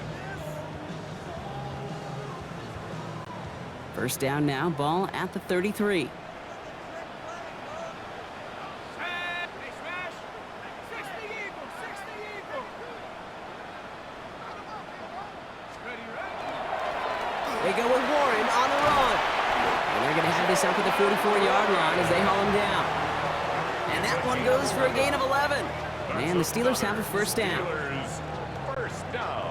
1st down now, ball at the 33. They go with Warren on the run. And they're going to have this up at the 44-yard line as they haul him down. And that one goes for a gain of 11. And the Steelers have a 1st down.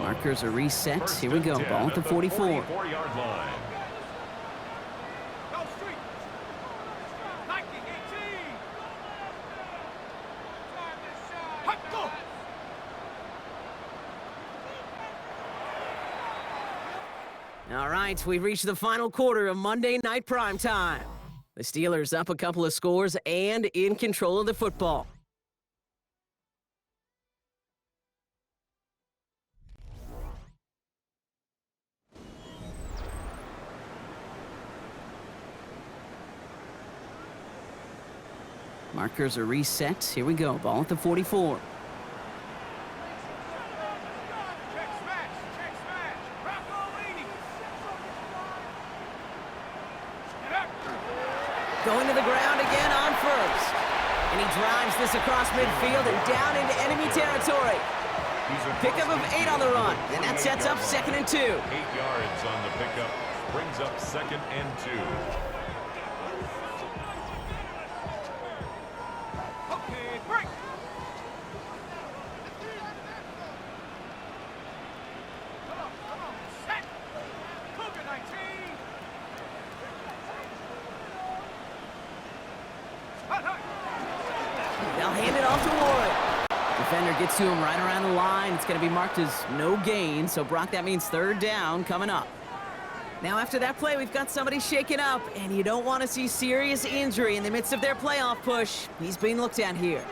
Markers are reset. Here we go. Ball at the 44. 44-yard line. All right, we've reached the final quarter of Monday Night Primetime. The Steelers up a couple of scores and in control of the football. Markers are reset. Here we go. Ball at the 44. Going to the ground again on 1st. And he drives this across midfield and down into enemy territory. Pickup of 8 on the run. And that sets up 2nd and 2. 8 yards on the pickup. Brings up 2nd and 2. Okay, break. Come on, set. Cougar 19. They'll hand it off to Warren. Defender gets to him right around the line. It's going to be marked as no gain. So, Brock, that means 3rd down coming up. Now, after that play, we've got somebody shaken up, and you don't want to see serious injury in the midst of their playoff push. He's being looked at here.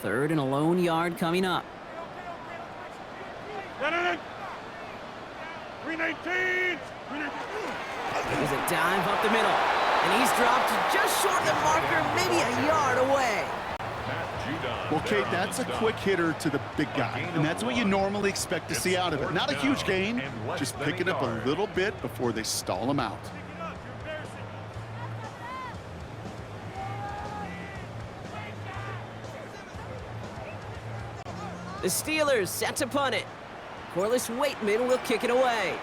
3rd and a lone yard coming up. 319. There's a dive up the middle, and he's dropped just short of the marker, maybe a yard away. Well, Kate, that's a quick hitter to the big guy, and that's what you normally expect to see out of it. Not a huge gain, just picking up a little bit before they stall him out. The Steelers set to punt it. Corliss Waitman will kick it away.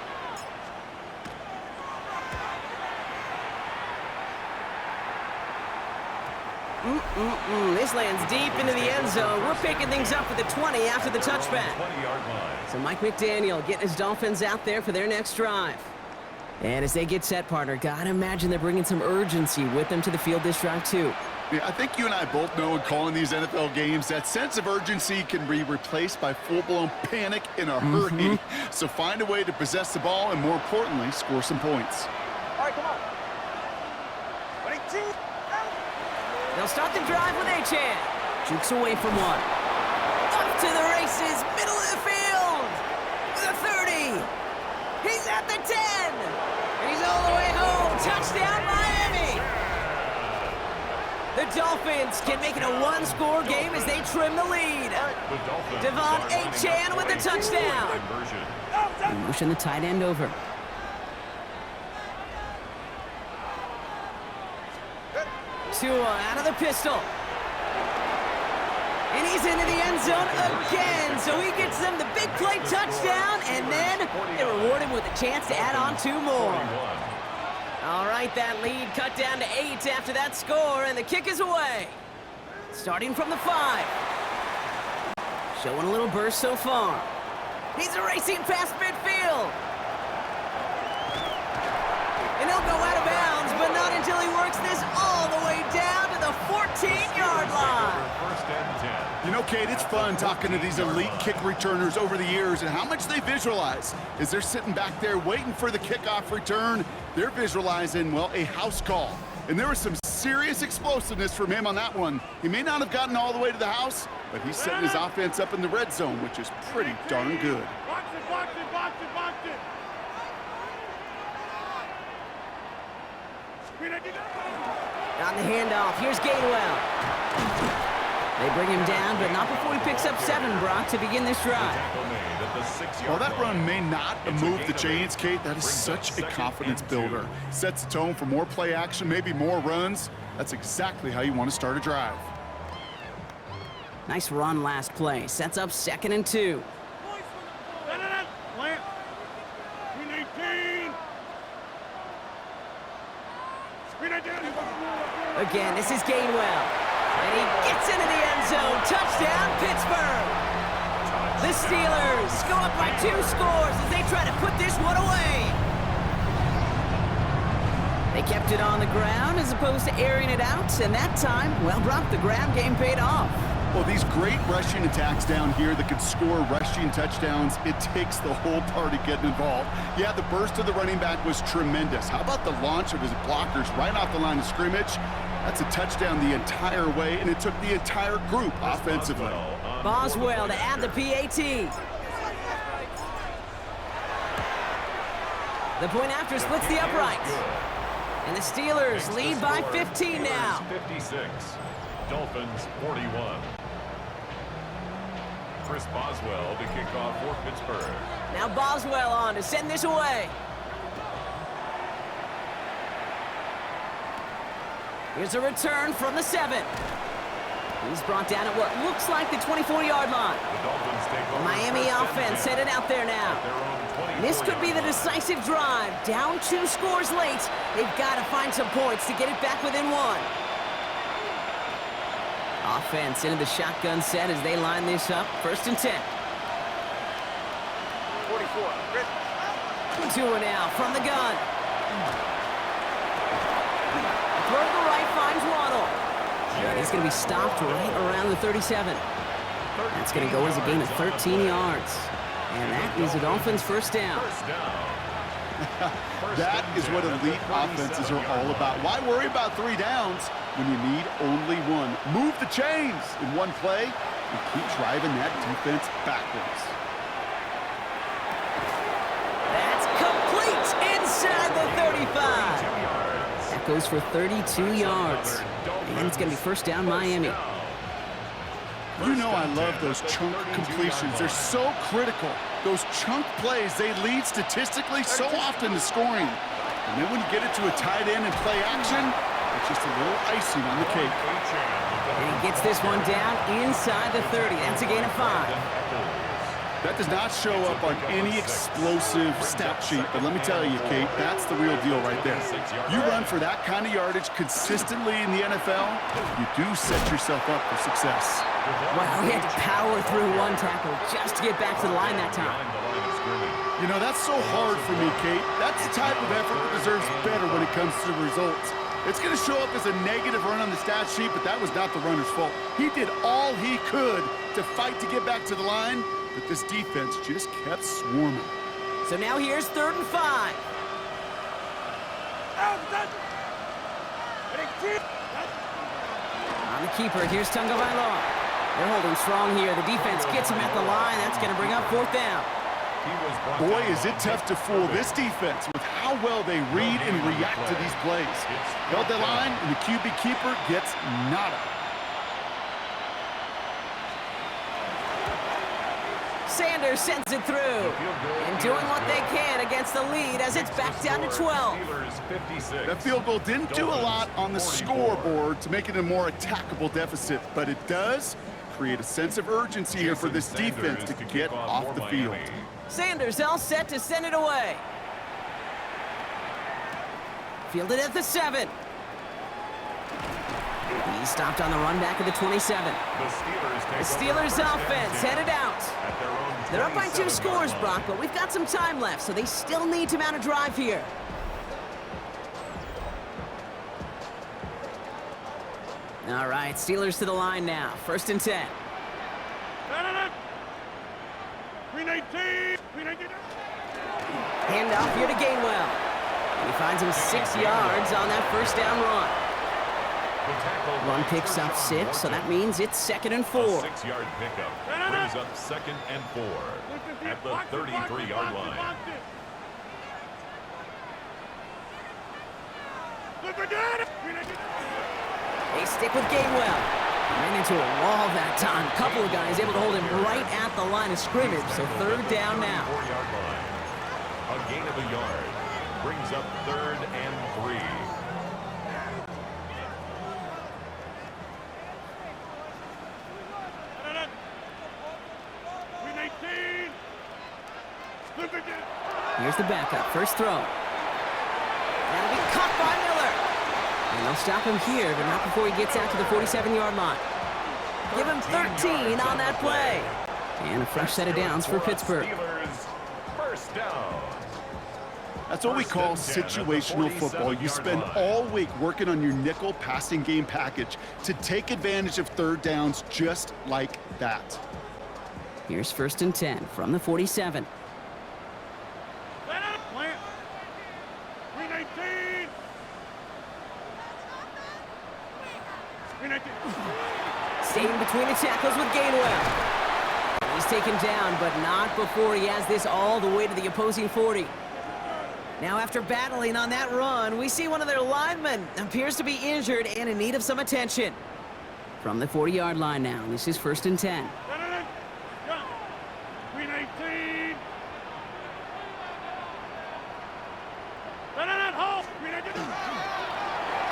This lands deep into the end zone. We're picking things up at the 20 after the touchback. 20-yard line. So Mike McDaniel getting his Dolphins out there for their next drive. And as they get set, partner, gotta imagine they're bringing some urgency with them to the field this drive, too. Yeah, I think you and I both know in calling these NFL games that sense of urgency can be replaced by full-blown panic in a hurry. So find a way to possess the ball and, more importantly, score some points. All right, come on. 22. They'll start the drive with Achan. Jukes away from one. Off to the races, middle of the field. The 30. He's at the 10. And he's all the way home. Touchdown, Miami. The Dolphins can make it a one-score game as they trim the lead. Devon Achan with the touchdown. Motion the tight end over. Tua out of the pistol. And he's into the end zone again. So he gets them the big play touchdown, and then they reward him with a chance to add on 2 more. All right, that lead cut down to 8 after that score, and the kick is away. Starting from the 5. Showing a little burst so far. He's racing past midfield. And he'll go out of bounds, but not until he works this all the way down to the 14-yard line. You know, Kate, it's fun talking to these elite kick returners over the years and how much they visualize. As they're sitting back there waiting for the kickoff return, they're visualizing, well, a house call. And there was some serious explosiveness from him on that one. He may not have gotten all the way to the house, but he's setting his offense up in the red zone, which is pretty darn good. Box it, box it, box it, box it. On the handoff, here's Gainwell. They bring him down, but not before he picks up 7, Brock, to begin this drive. While that run may not move the chains, Kate, that is such a confidence builder. Sets the tone for more play action, maybe more runs. That's exactly how you want to start a drive. Nice run last play. Sets up 2nd and 2. Plant. 18. Again, this is Gainwell. And he gets into the end zone. Touchdown, Pittsburgh. The Steelers go up by 2 scores as they try to put this one away. They kept it on the ground as opposed to airing it out. And that time, well, Brock, the ground game paid off. Well, these great rushing attacks down here that can score rushing touchdowns, it takes the whole party getting involved. Yeah, the burst of the running back was tremendous. How about the launch of his blockers right off the line of scrimmage? That's a touchdown the entire way, and it took the entire group offensively. Boswell to add the PAT. The point after splits the uprights. And the Steelers lead by 15 now. 56, Dolphins 41. Chris Boswell to kick off for Pittsburgh. Now Boswell on to send this away. Here's a return from the 7. He's brought down at what looks like the 24-yard line. The Dolphins take over. Miami offense headed out there now. This could be the decisive drive. Down 2 scores late. They've got to find some points to get it back within 1. Offense into the shotgun set as they line this up. 1st and 10. 44. Tua now from the gun. Throw to the right finds Waddle. And he's going to be stopped right around the 37. That's going to go as a gain of 13 yards. And that is the Dolphins' first down. That is what elite offenses are all about. Why worry about 3 downs when you need only 1? Move the chains in one play and keep driving that defense backwards. That's complete inside the 35. That goes for 32 yards. And it's going to be first down Miami. You know I love those chunk completions. They're so critical. Those chunk plays, they lead statistically so often to scoring. And then when you get it to a tight end and play action, it's just a little icing on the cake. And he gets this one down inside the 30. That's a gain of 5. That does not show up on any explosive stat sheet, but let me tell you, Kate, that's the real deal right there. You run for that kind of yardage consistently in the NFL, you do set yourself up for success. Wow, he had to power through 1 tackle just to get back to the line that time. You know, that's so hard for me, Kate. That's the type of effort that deserves better when it comes to the results. It's going to show up as a negative run on the stat sheet, but that was not the runner's fault. He did all he could to fight to get back to the line, but this defense just kept swarming. So now here's 3rd and 5. On the keeper, here's Tagovailoa. They're holding strong here. The defense gets him at the line. That's going to bring up 4th down. Boy, is it tough to fool this defense with how well they read and react to these plays. Held the line, and the QB keeper gets nada. Sanders sends it through. And doing what they can against the lead as it's back down to 12. That field goal didn't do a lot on the scoreboard to make it a more attackable deficit, but it does create a sense of urgency here for this defense to get off the field. Sanders all set to send it away. Fielded at the 7. He's stopped on the run back of the 27. The Steelers offense headed out. They're up by 2 scores, Brock, but we've got some time left, so they still need to mount a drive here. All right, Steelers to the line now. 1st and 10. Handoff here to Gainwell. He finds him 6 yards on that 1st down run. Run picks up 6, so that means it's 2nd and 4. A 6-yard pickup brings up 2nd and 4 at the 33-yard line. They stick with Gainwell. Ran into a wall that time. A couple of guys able to hold him right at the line of scrimmage, so 3rd down now. 4-yard line. A gain of a yard brings up 3rd and 3. Here's the backup. First throw. That'll be caught by Miller. And they'll stop him here, but not before he gets out to the 47-yard line. Give him 13 on that play. And a fresh set of downs for Pittsburgh. First down. That's what we call situational football. You spend all week working on your nickel passing game package to take advantage of 3rd downs just like that. Here's 1st and 10 from the 47. Staying between the tackles with Gainwell. He's taken down, but not before he has this all the way to the opposing 40. Now, after battling on that run, we see one of their linemen appears to be injured and in need of some attention. From the 40-yard line now, this is 1st and 10.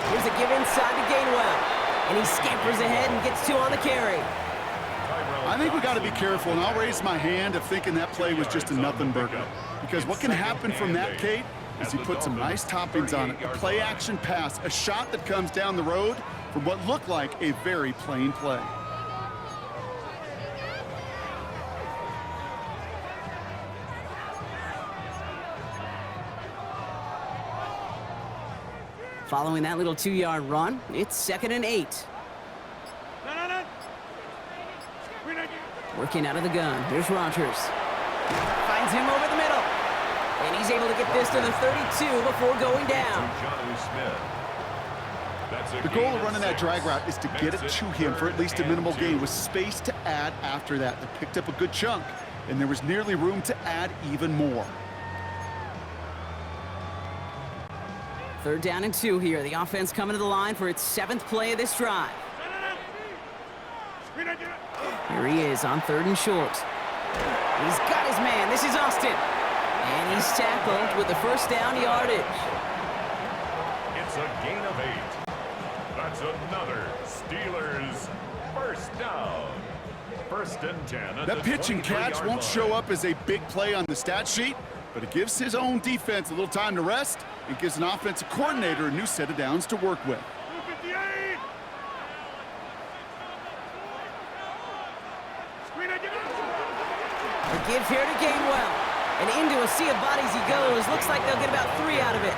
Here's a give inside to Gainwell. And he scampers ahead and gets 2 on the carry. I think we got to be careful, and I'll raise my hand of thinking that play was just a nothing burger. Because what can happen from that, Kate, is he put some nice toppings on it. A play-action pass, a shot that comes down the road from what looked like a very plain play. Following that little 2-yard run, it's 2nd and 8. Working out of the gun. Here's Rodgers. Finds him over the middle. And he's able to get this to the 32 before going down. The goal of running that drag route is to get it to him for at least a minimal gain with space to add after that. They picked up a good chunk, and there was nearly room to add even more. 3rd down and 2 here. The offense coming to the line for its 7th play of this drive. Here he is on 3rd and short. He's got his man. This is Austin. And he's tackled with the 1st down yardage. It's a gain of 8. That's another Steelers 1st down. 1st and 10. That pitch and catch won't show up as a big play on the stat sheet, but it gives his own defense a little time to rest. It gives an offensive coordinator a new set of downs to work with. The give here to Gainwell. And into a sea of bodies he goes. Looks like they'll get about 3 out of it.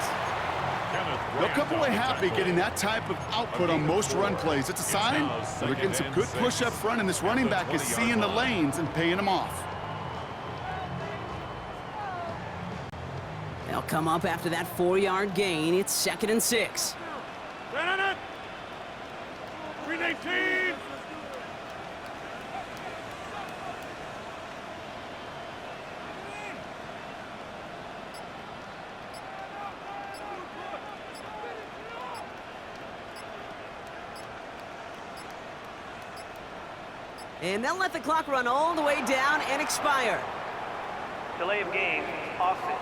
They'll come away happy getting that type of output on most run plays. It's a sign they're getting some good push up front, and this running back is seeing the lanes and paying them off. They'll come up after that 4-yard gain. It's 2nd and 6. Run it! 319! And they'll let the clock run all the way down and expire. Delay of game, offense.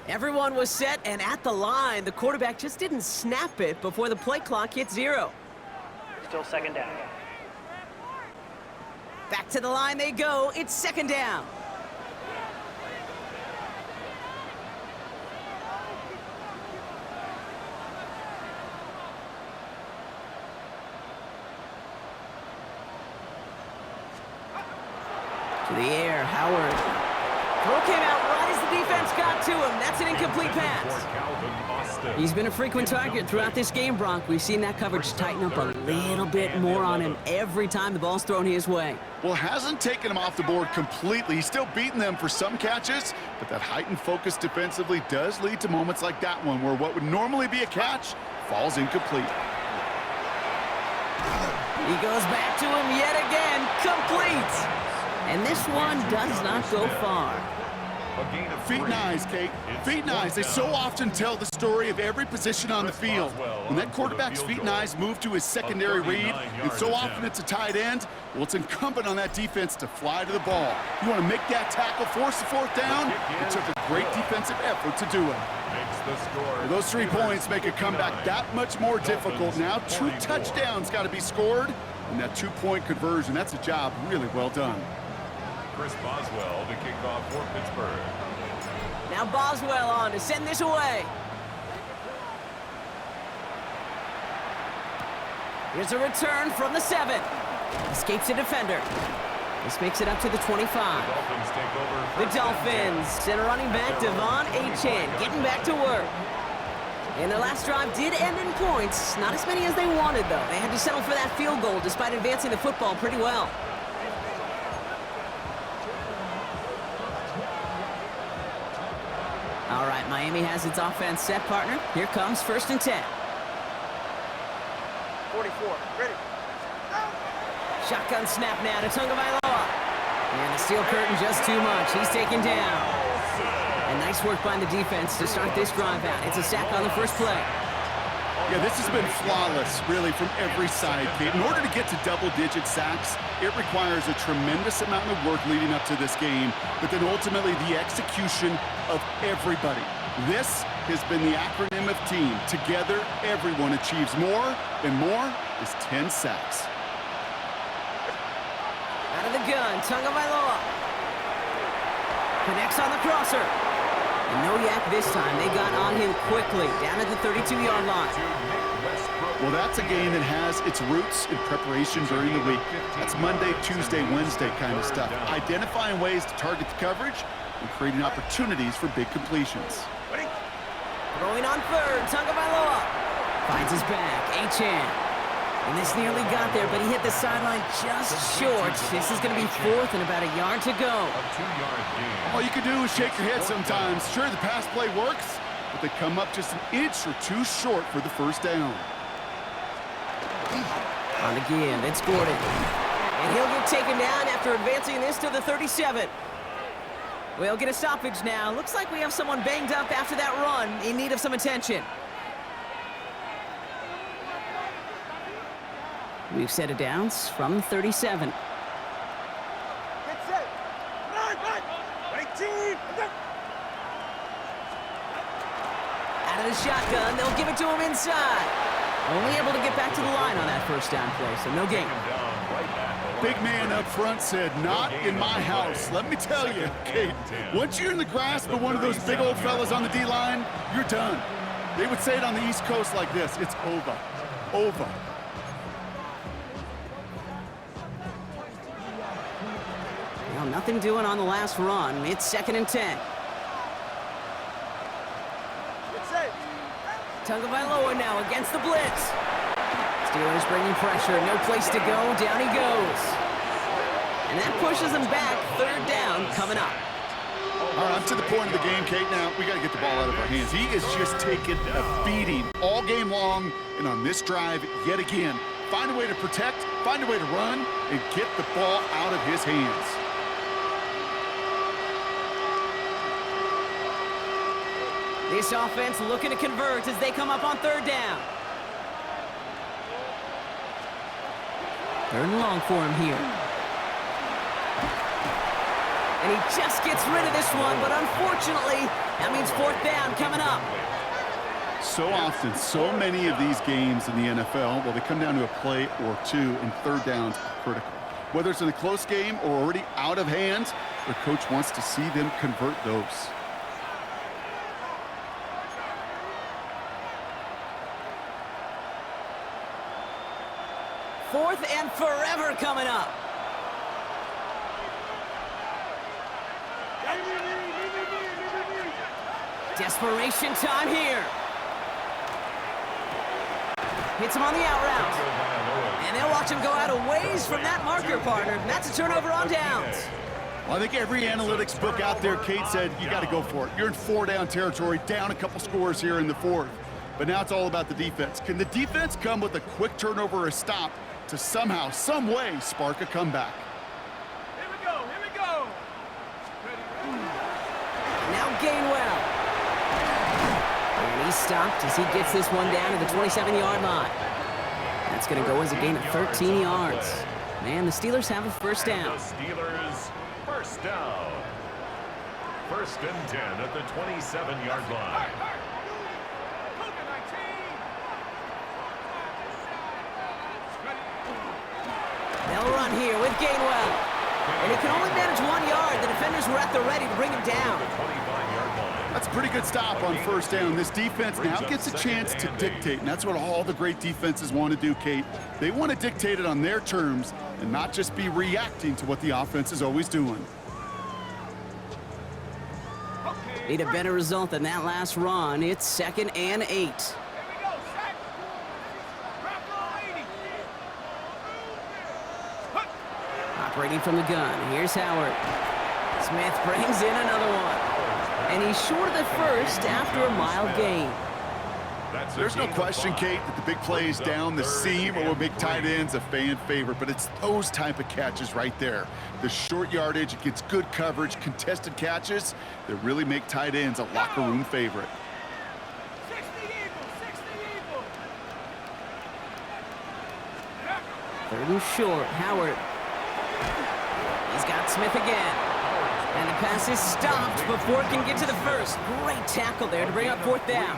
Everyone was set and at the line. The quarterback just didn't snap it before the play clock hit 0. Still 2nd down. Back to the line they go. It's 2nd down. To the air, Howard. Throw came out right as the defense got to him. That's an incomplete pass. He's been a frequent target throughout this game, Bronk. We've seen that coverage tighten up a little bit more on him every time the ball's thrown his way. Well, hasn't taken him off the board completely. He's still beating them for some catches, but that heightened focus defensively does lead to moments like that one where what would normally be a catch falls incomplete. He goes back to him yet again, complete. And this one does not go far. Feet and eyes, Kate. Feet and eyes. They so often tell the story of every position on the field. When that quarterback's feet and eyes move to his secondary read, and so often it's a tight end, well, it's incumbent on that defense to fly to the ball. You want to make that tackle, force the 4th down? It took a great defensive effort to do it. Those 3 points make a comeback that much more difficult now. 2 touchdowns got to be scored, and that 2-point conversion, that's a job really well done. Chris Boswell to kick off for Pittsburgh. Now Boswell on to send this away. Here's a return from the 7. Escapes a defender. This makes it up to the 25. The Dolphins send a running back, Devon Achane, getting back to work. And their last drive did end in points. Not as many as they wanted, though. They had to settle for that field goal despite advancing the football pretty well. All right, Miami has its offense set, partner. Here comes 1st and 10. 44, ready. Shotgun snap now to Tagovailoa. And the steel curtain just too much. He's taken down. And nice work by the defense to start this drive out. It's a sack on the first play. Yeah, this has been flawless, really, from every side, Kate. In order to get to double-digit sacks, it requires a tremendous amount of work leading up to this game, but then ultimately the execution of everybody. This has been the acronym of team. Together, everyone achieves more, and more is 10 sacks. Out of the gun, Tagovailoa. Connects on the crosser. And no yak this time. They got on him quickly, down at the 32-yard line. Well, that's a game that has its roots in preparation during the week. That's Monday, Tuesday, Wednesday kind of stuff. Identifying ways to target the coverage and creating opportunities for big completions. Throwing on 3rd, Tagovailoa. Finds his back, Achane. And this nearly got there, but he hit the sideline just short. This is going to be 4th and about a yard to go. All you can do is shake your head sometimes. Sure, the pass play works, but they come up just an inch or 2 short for the 1st down. On again, it's Gordon. And he'll get taken down after advancing this to the 37. We'll get a stoppage now. Looks like we have someone banged up after that run, in need of some attention. We've set a downs from the 37. Get set. Run, run. 18. Out of the shotgun, they'll give it to him inside. Only able to get back to the line on that 1st down play, so no gain. Big man up front said, "Not in my house." Let me tell you, Kate, once you're in the grasp of one of those big old fellas on the D-line, you're done. They would say it on the East Coast like this: it's over. Over. Well, nothing doing on the last run. It's 2nd and 10. It's safe. Tagovailoa now against the blitz. Steelers bringing pressure. No place to go. Down he goes. And that pushes him back. 3rd down coming up. All right, I'm to the point of the game, Kate. Now, we got to get the ball out of our hands. He is just taking a beating all game long. And on this drive, yet again, find a way to protect, find a way to run, and get the ball out of his hands. This offense looking to convert as they come up on 3rd down. 3rd and long for him here. And he just gets rid of this one, but unfortunately, that means 4th down coming up. So often, so many of these games in the NFL, well, they come down to a play or two, and 3rd downs are critical. Whether it's in a close game or already out of hands, the coach wants to see them convert those. 4th and forever coming up. Desperation time here. Hits him on the out route. And they'll watch him go out a ways from that marker, partner. That's a turnover on downs. Well, I think every analytics book out there, Kate, said you got to go for it. You're in 4-down territory, down a couple scores here in the 4th. But now it's all about the defense. Can the defense come with a quick turnover or a stop to somehow, some way, spark a comeback? Here we go, here we go. Now Gainwell. And he's stopped as he gets this one down to the 27-yard line. That's going to go as a gain of 13 yards. Man, the Steelers have a 1st down. The Steelers, 1st down. 1st and 10 at the 27-yard line. They'll run here with Gainwell. And he can only manage 1 yard. The defenders were at the ready to bring him down. That's a pretty good stop on 1st down. This defense now gets a chance to dictate, and that's what all the great defenses want to do, Kate. They want to dictate it on their terms and not just be reacting to what the offense is always doing. Need a better result than that last run. It's 2nd and 8. Operating from the gun. Here's Howard. Smith brings in another one. And he's short of the 1st after a mild gain. There's no question, Kate, that the big plays down the seam or big tight ends a fan favorite, but it's those type of catches right there. The short yardage, it gets good coverage, contested catches that really make tight ends a locker room favorite. 3rd and short. Howard. He's got Smith again. And the pass is stopped before it can get to the 1st. Great tackle there to bring up 4th down.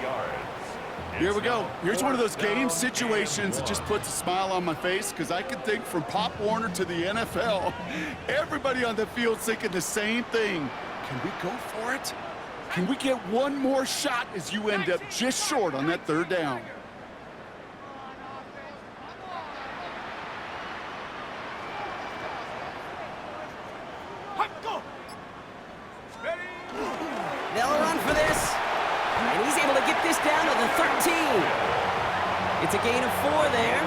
Here we go. Here's one of those game situations that just puts a smile on my face because I can think from Pop Warner to the NFL, everybody on the field thinking the same thing. Can we go for it? Can we get one more shot as you end up just short on that 3rd down? They'll run for this. And he's able to get this down to the 13. It's a gain of 4 there.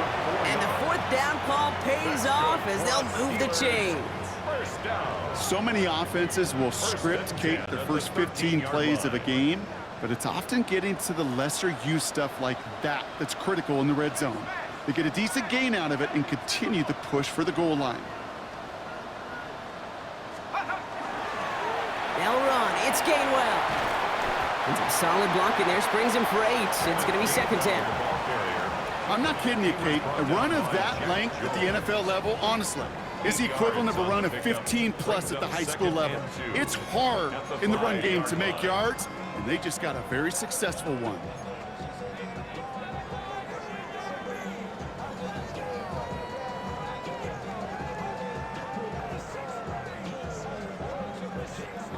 And the 4th down call pays off as they'll move the chains. So many offenses will script, Kate, the first 15 plays of a game, but it's often getting to the lesser use stuff like that that's critical in the red zone. They get a decent gain out of it and continue the push for the goal line. They'll run. It's Gainwell. And some solid blocking there. Springs him for 8. It's going to be 2nd down. I'm not kidding you, Kate. A run of that length at the NFL level, honestly, is the equivalent of a run of 15-plus at the high school level. It's hard in the run game to make yards, and they just got a very successful one.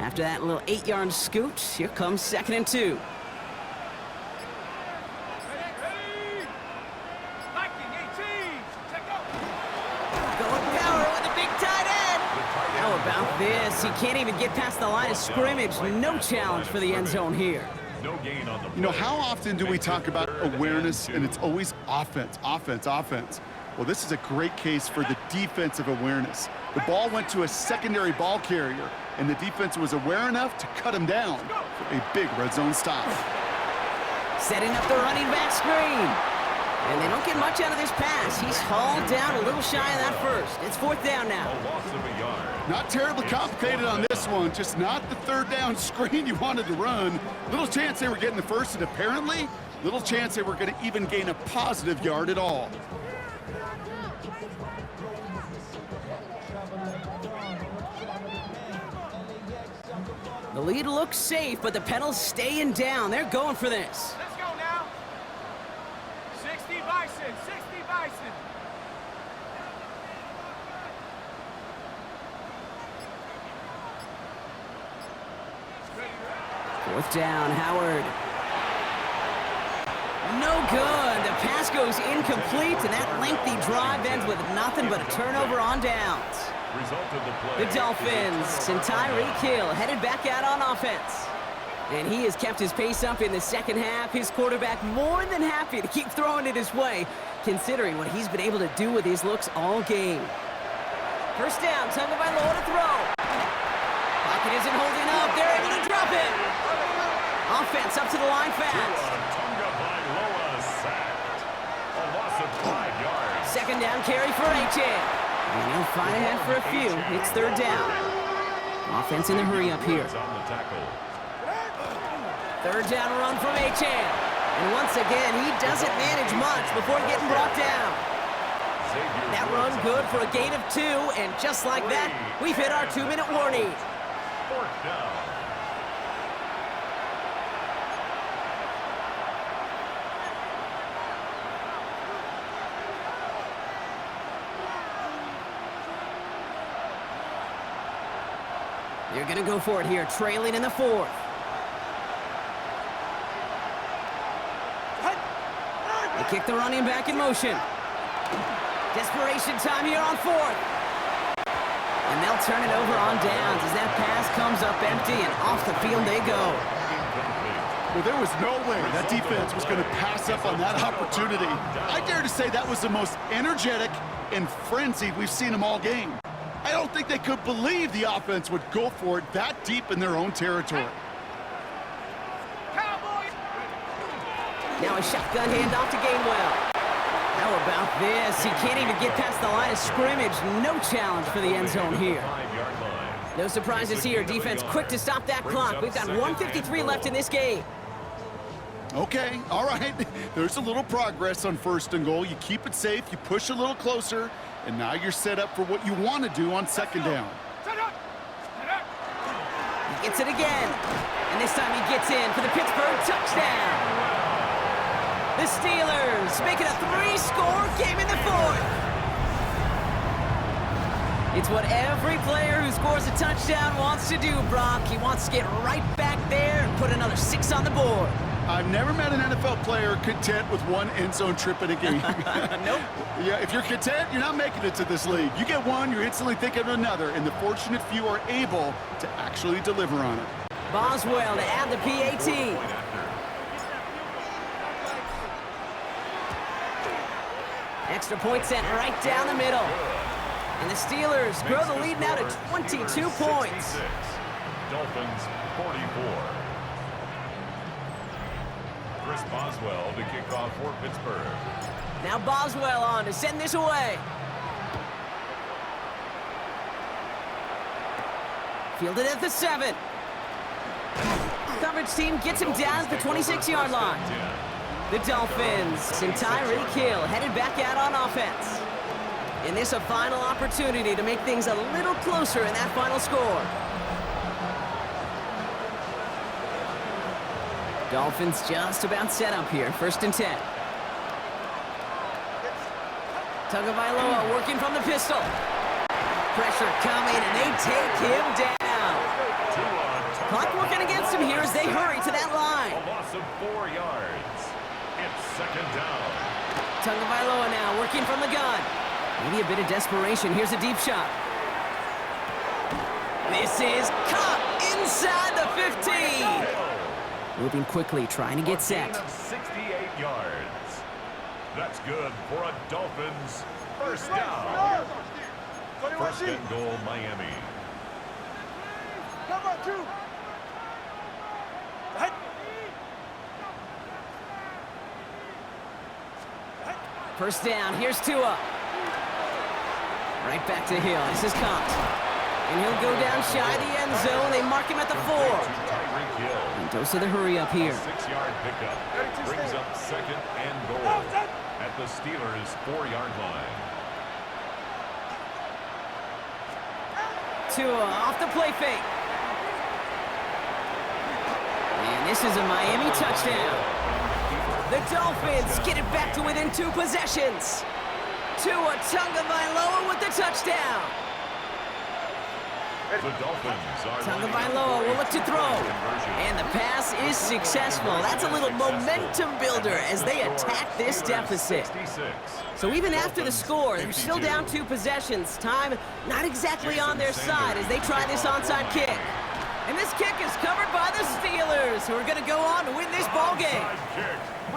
After that little 8-yard scoot, here comes 2nd and 2. Going power with a big tight end. How about this? this. He can't even get past the line of scrimmage. No challenge for the end zone here. No gain on the play. You know, how often do we talk about awareness, and it's always offense, offense, offense? Well, this is a great case for the defensive awareness. The ball went to a secondary ball carrier, and the defense was aware enough to cut him down for a big red zone stop. Setting up the running back screen. And they don't get much out of this pass. He's hauled down a little shy of that first. It's 4th down now. A loss of a yard. Not terribly complicated on this one, just not the 3rd down screen you wanted to run. Little chance they were getting the first, and apparently, little chance they were going to even gain a positive yard at all. The lead looks safe, but the pedal's staying down. They're going for this. Let's go now. 60 Bison, 60 Bison. Fourth down, Howard. No good. The pass goes incomplete, and that lengthy drive ends with nothing but a turnover on downs. Result of the play. The Dolphins and Tyreek Hill headed back out on offense. And he has kept his pace up in the second half. His quarterback more than happy to keep throwing it his way, considering what he's been able to do with his looks all game. First down, Tagovailoa to throw. Pocket isn't holding up. They're able to drop it. Offense up to the line fast. Tagovailoa sacked. A loss of 5 yards. Second down carry for H.A. And he'll fight ahead for a few. It's 3rd down. Offense in the hurry up here. On the tackle. 3rd down run from H.A. And once again, he doesn't manage much before getting brought down. That run good for a gain of 2, and just like that, we've hit our 2-minute warning. 4th down. They're going to go for it here, trailing in the 4th. They kick the running back in motion. Desperation time here on 4th. And they'll turn it over on downs as that pass comes up empty, and off the field they go. Well, there was no way that defense was going to pass up on that opportunity. I dare to say that was the most energetic and frenzied we've seen them all game. I don't think they could believe the offense would go for it that deep in their own territory. Cowboys. Now a shotgun handoff to Gainwell. How about this? He can't even get past the line of scrimmage. No challenge for the end zone here. 5-yard line. No surprises here. Defense quick to stop that clock. We've got 1:53 left in this game. Okay, all right. There's a little progress on 1st and goal. You keep it safe, you push a little closer, and now you're set up for what you want to do on 2nd down. Set up. Set up. He gets it again. And this time he gets in for the Pittsburgh touchdown. The Steelers make it a 3-score game in the 4th. It's what every player who scores a touchdown wants to do, Brock. He wants to get right back there and put another 6 on the board. I've never met an NFL player content with one end zone trip in a game. Nope. Yeah, if you're content, you're not making it to this league. You get one, you're instantly thinking of another, and the fortunate few are able to actually deliver on it. Boswell to add the PAT. Extra point sent right down the middle. And the Steelers grow the lead now to 22 points. Dolphins 44. Chris Boswell to kick off for Pittsburgh. Now Boswell on to send this away. Fielded at the 7. Coverage team gets him down at the 26-yard line. The Dolphins and Tyreek Hill headed back out on offense. And this a final opportunity to make things a little closer in that final score. Dolphins just about set up here, 1st and 10. Tagovailoa working from the pistol. Pressure coming, and they take him down. Clock working against him here as they hurry to that line. A loss of 4 yards. It's 2nd down. Tagovailoa now working from the gun. Maybe a bit of desperation. Here's a deep shot. This is caught inside the 15. Moving quickly, trying to get set. A gain of 68 yards. That's good for a Dolphins first down. First and goal, Miami. Come on, two. First down, here's Tua. Right back to Hill, this is caught. And he'll go down shy of the end zone. They mark him at the 4. And dose of the hurry up here. 6-yard pickup brings up second and goal at the Steelers' 4-yard line. Tua off the play fake. And this is a Miami touchdown. The Dolphins get it back to within 2 possessions. Tua Tagovailoa with the touchdown. The Dolphins are Tagovailoa will look to throw. And the pass is successful. That's a little momentum builder as they attack this deficit. So even after the score, they're still down 2 possessions. Time not exactly on their side as they try this onside kick. And this kick is covered by the Steelers, who are going to go on to win this ball game.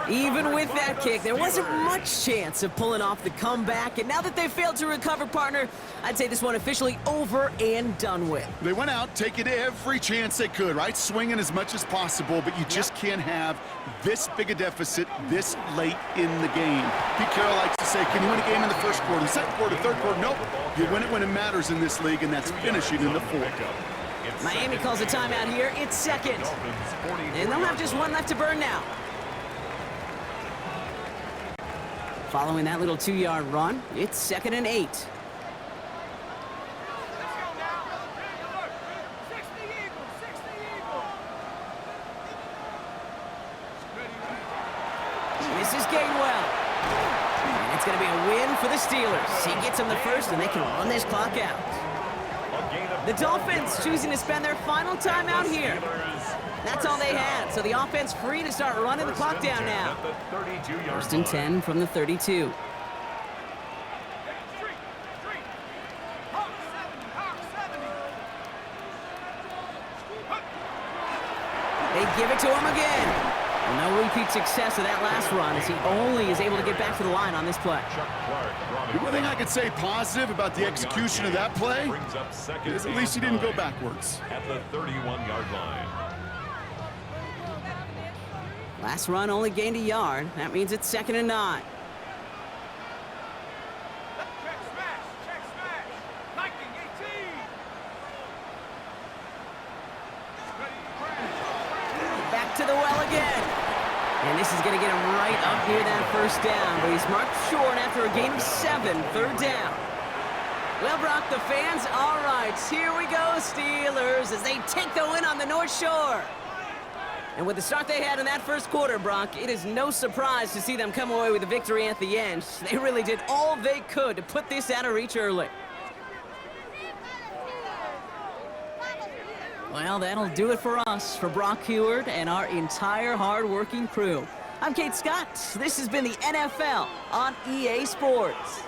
Even with that kick, there wasn't much chance of pulling off the comeback. And now that they've failed to recover, partner, I'd say this one officially over and done with. They went out taking every chance they could, right? Swinging as much as possible, but you just can't have this big a deficit this late in the game. Pete Carroll likes to say, can you win a game in the first quarter, the second quarter, third quarter? Nope. You win it when it matters in this league, and that's finishing in the 4th. Miami calls a timeout here. It's second. And they'll have just 1 left to burn now. Following that little 2-yard run, it's 2nd and 8. This is Gainwell. And it's going to be a win for the Steelers. He gets them the first, and they can run this clock out. The Dolphins choosing to spend their final time out here. That's all they had, so the offense free to start running the clock down now. 1st and 10 from the 32. They give it to him again. No repeat success of that last run as he only is able to get back to the line on this play. The one thing I could say positive about the execution of that play is at least he didn't go backwards. At the 31-yard line. Last run only gained a yard. That means it's 2nd and 9. Check smash. Lightning 18. Back to the well again. And this is going to get him right up near that first down, but he's marked short after a gain of 7, 3rd down. Well, Brock, the fans, all right, here we go, Steelers, as they take the win on the North Shore. And with the start they had in that first quarter, Brock, it is no surprise to see them come away with a victory at the end. They really did all they could to put this out of reach early. Well, that'll do it for us, for Brock Heward and our entire hard-working crew. I'm Kate Scott. This has been the NFL on EA Sports.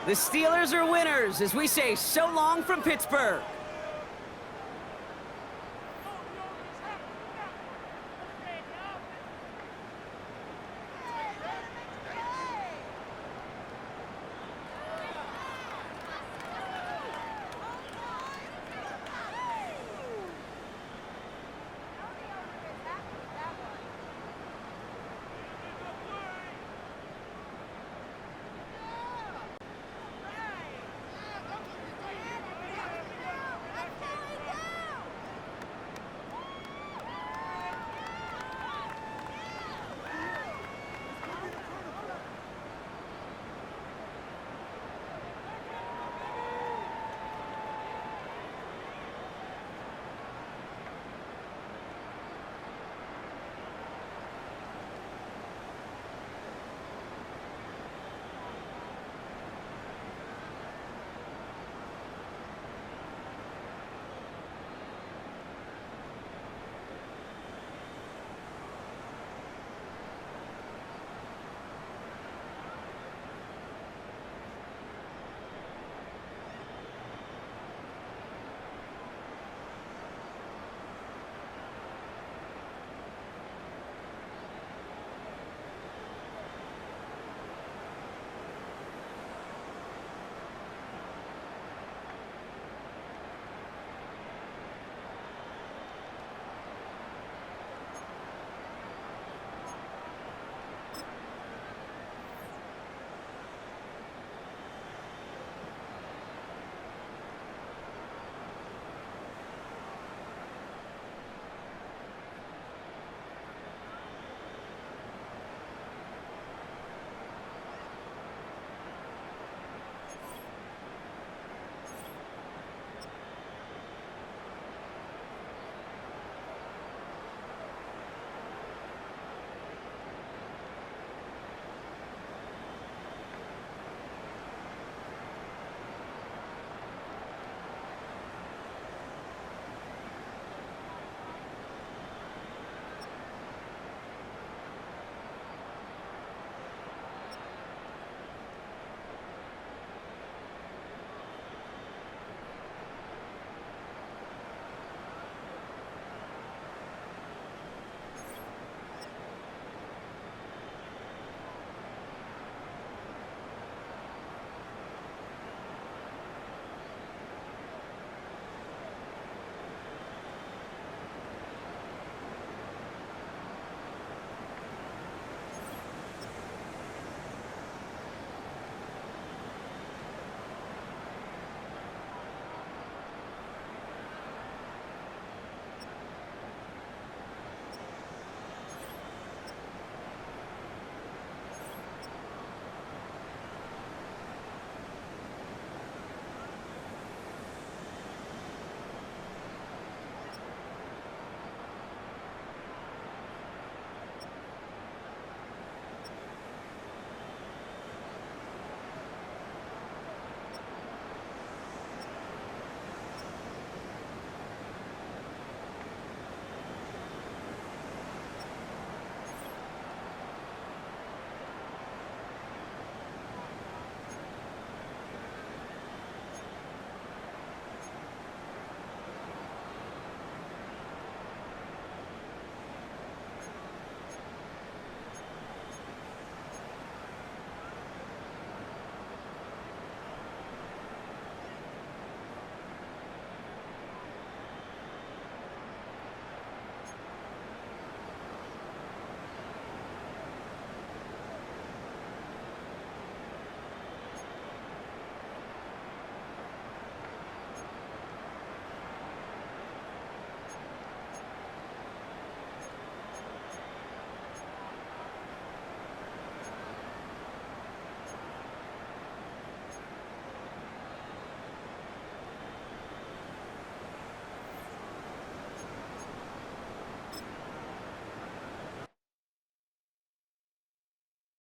The Steelers are winners as we say so long from Pittsburgh.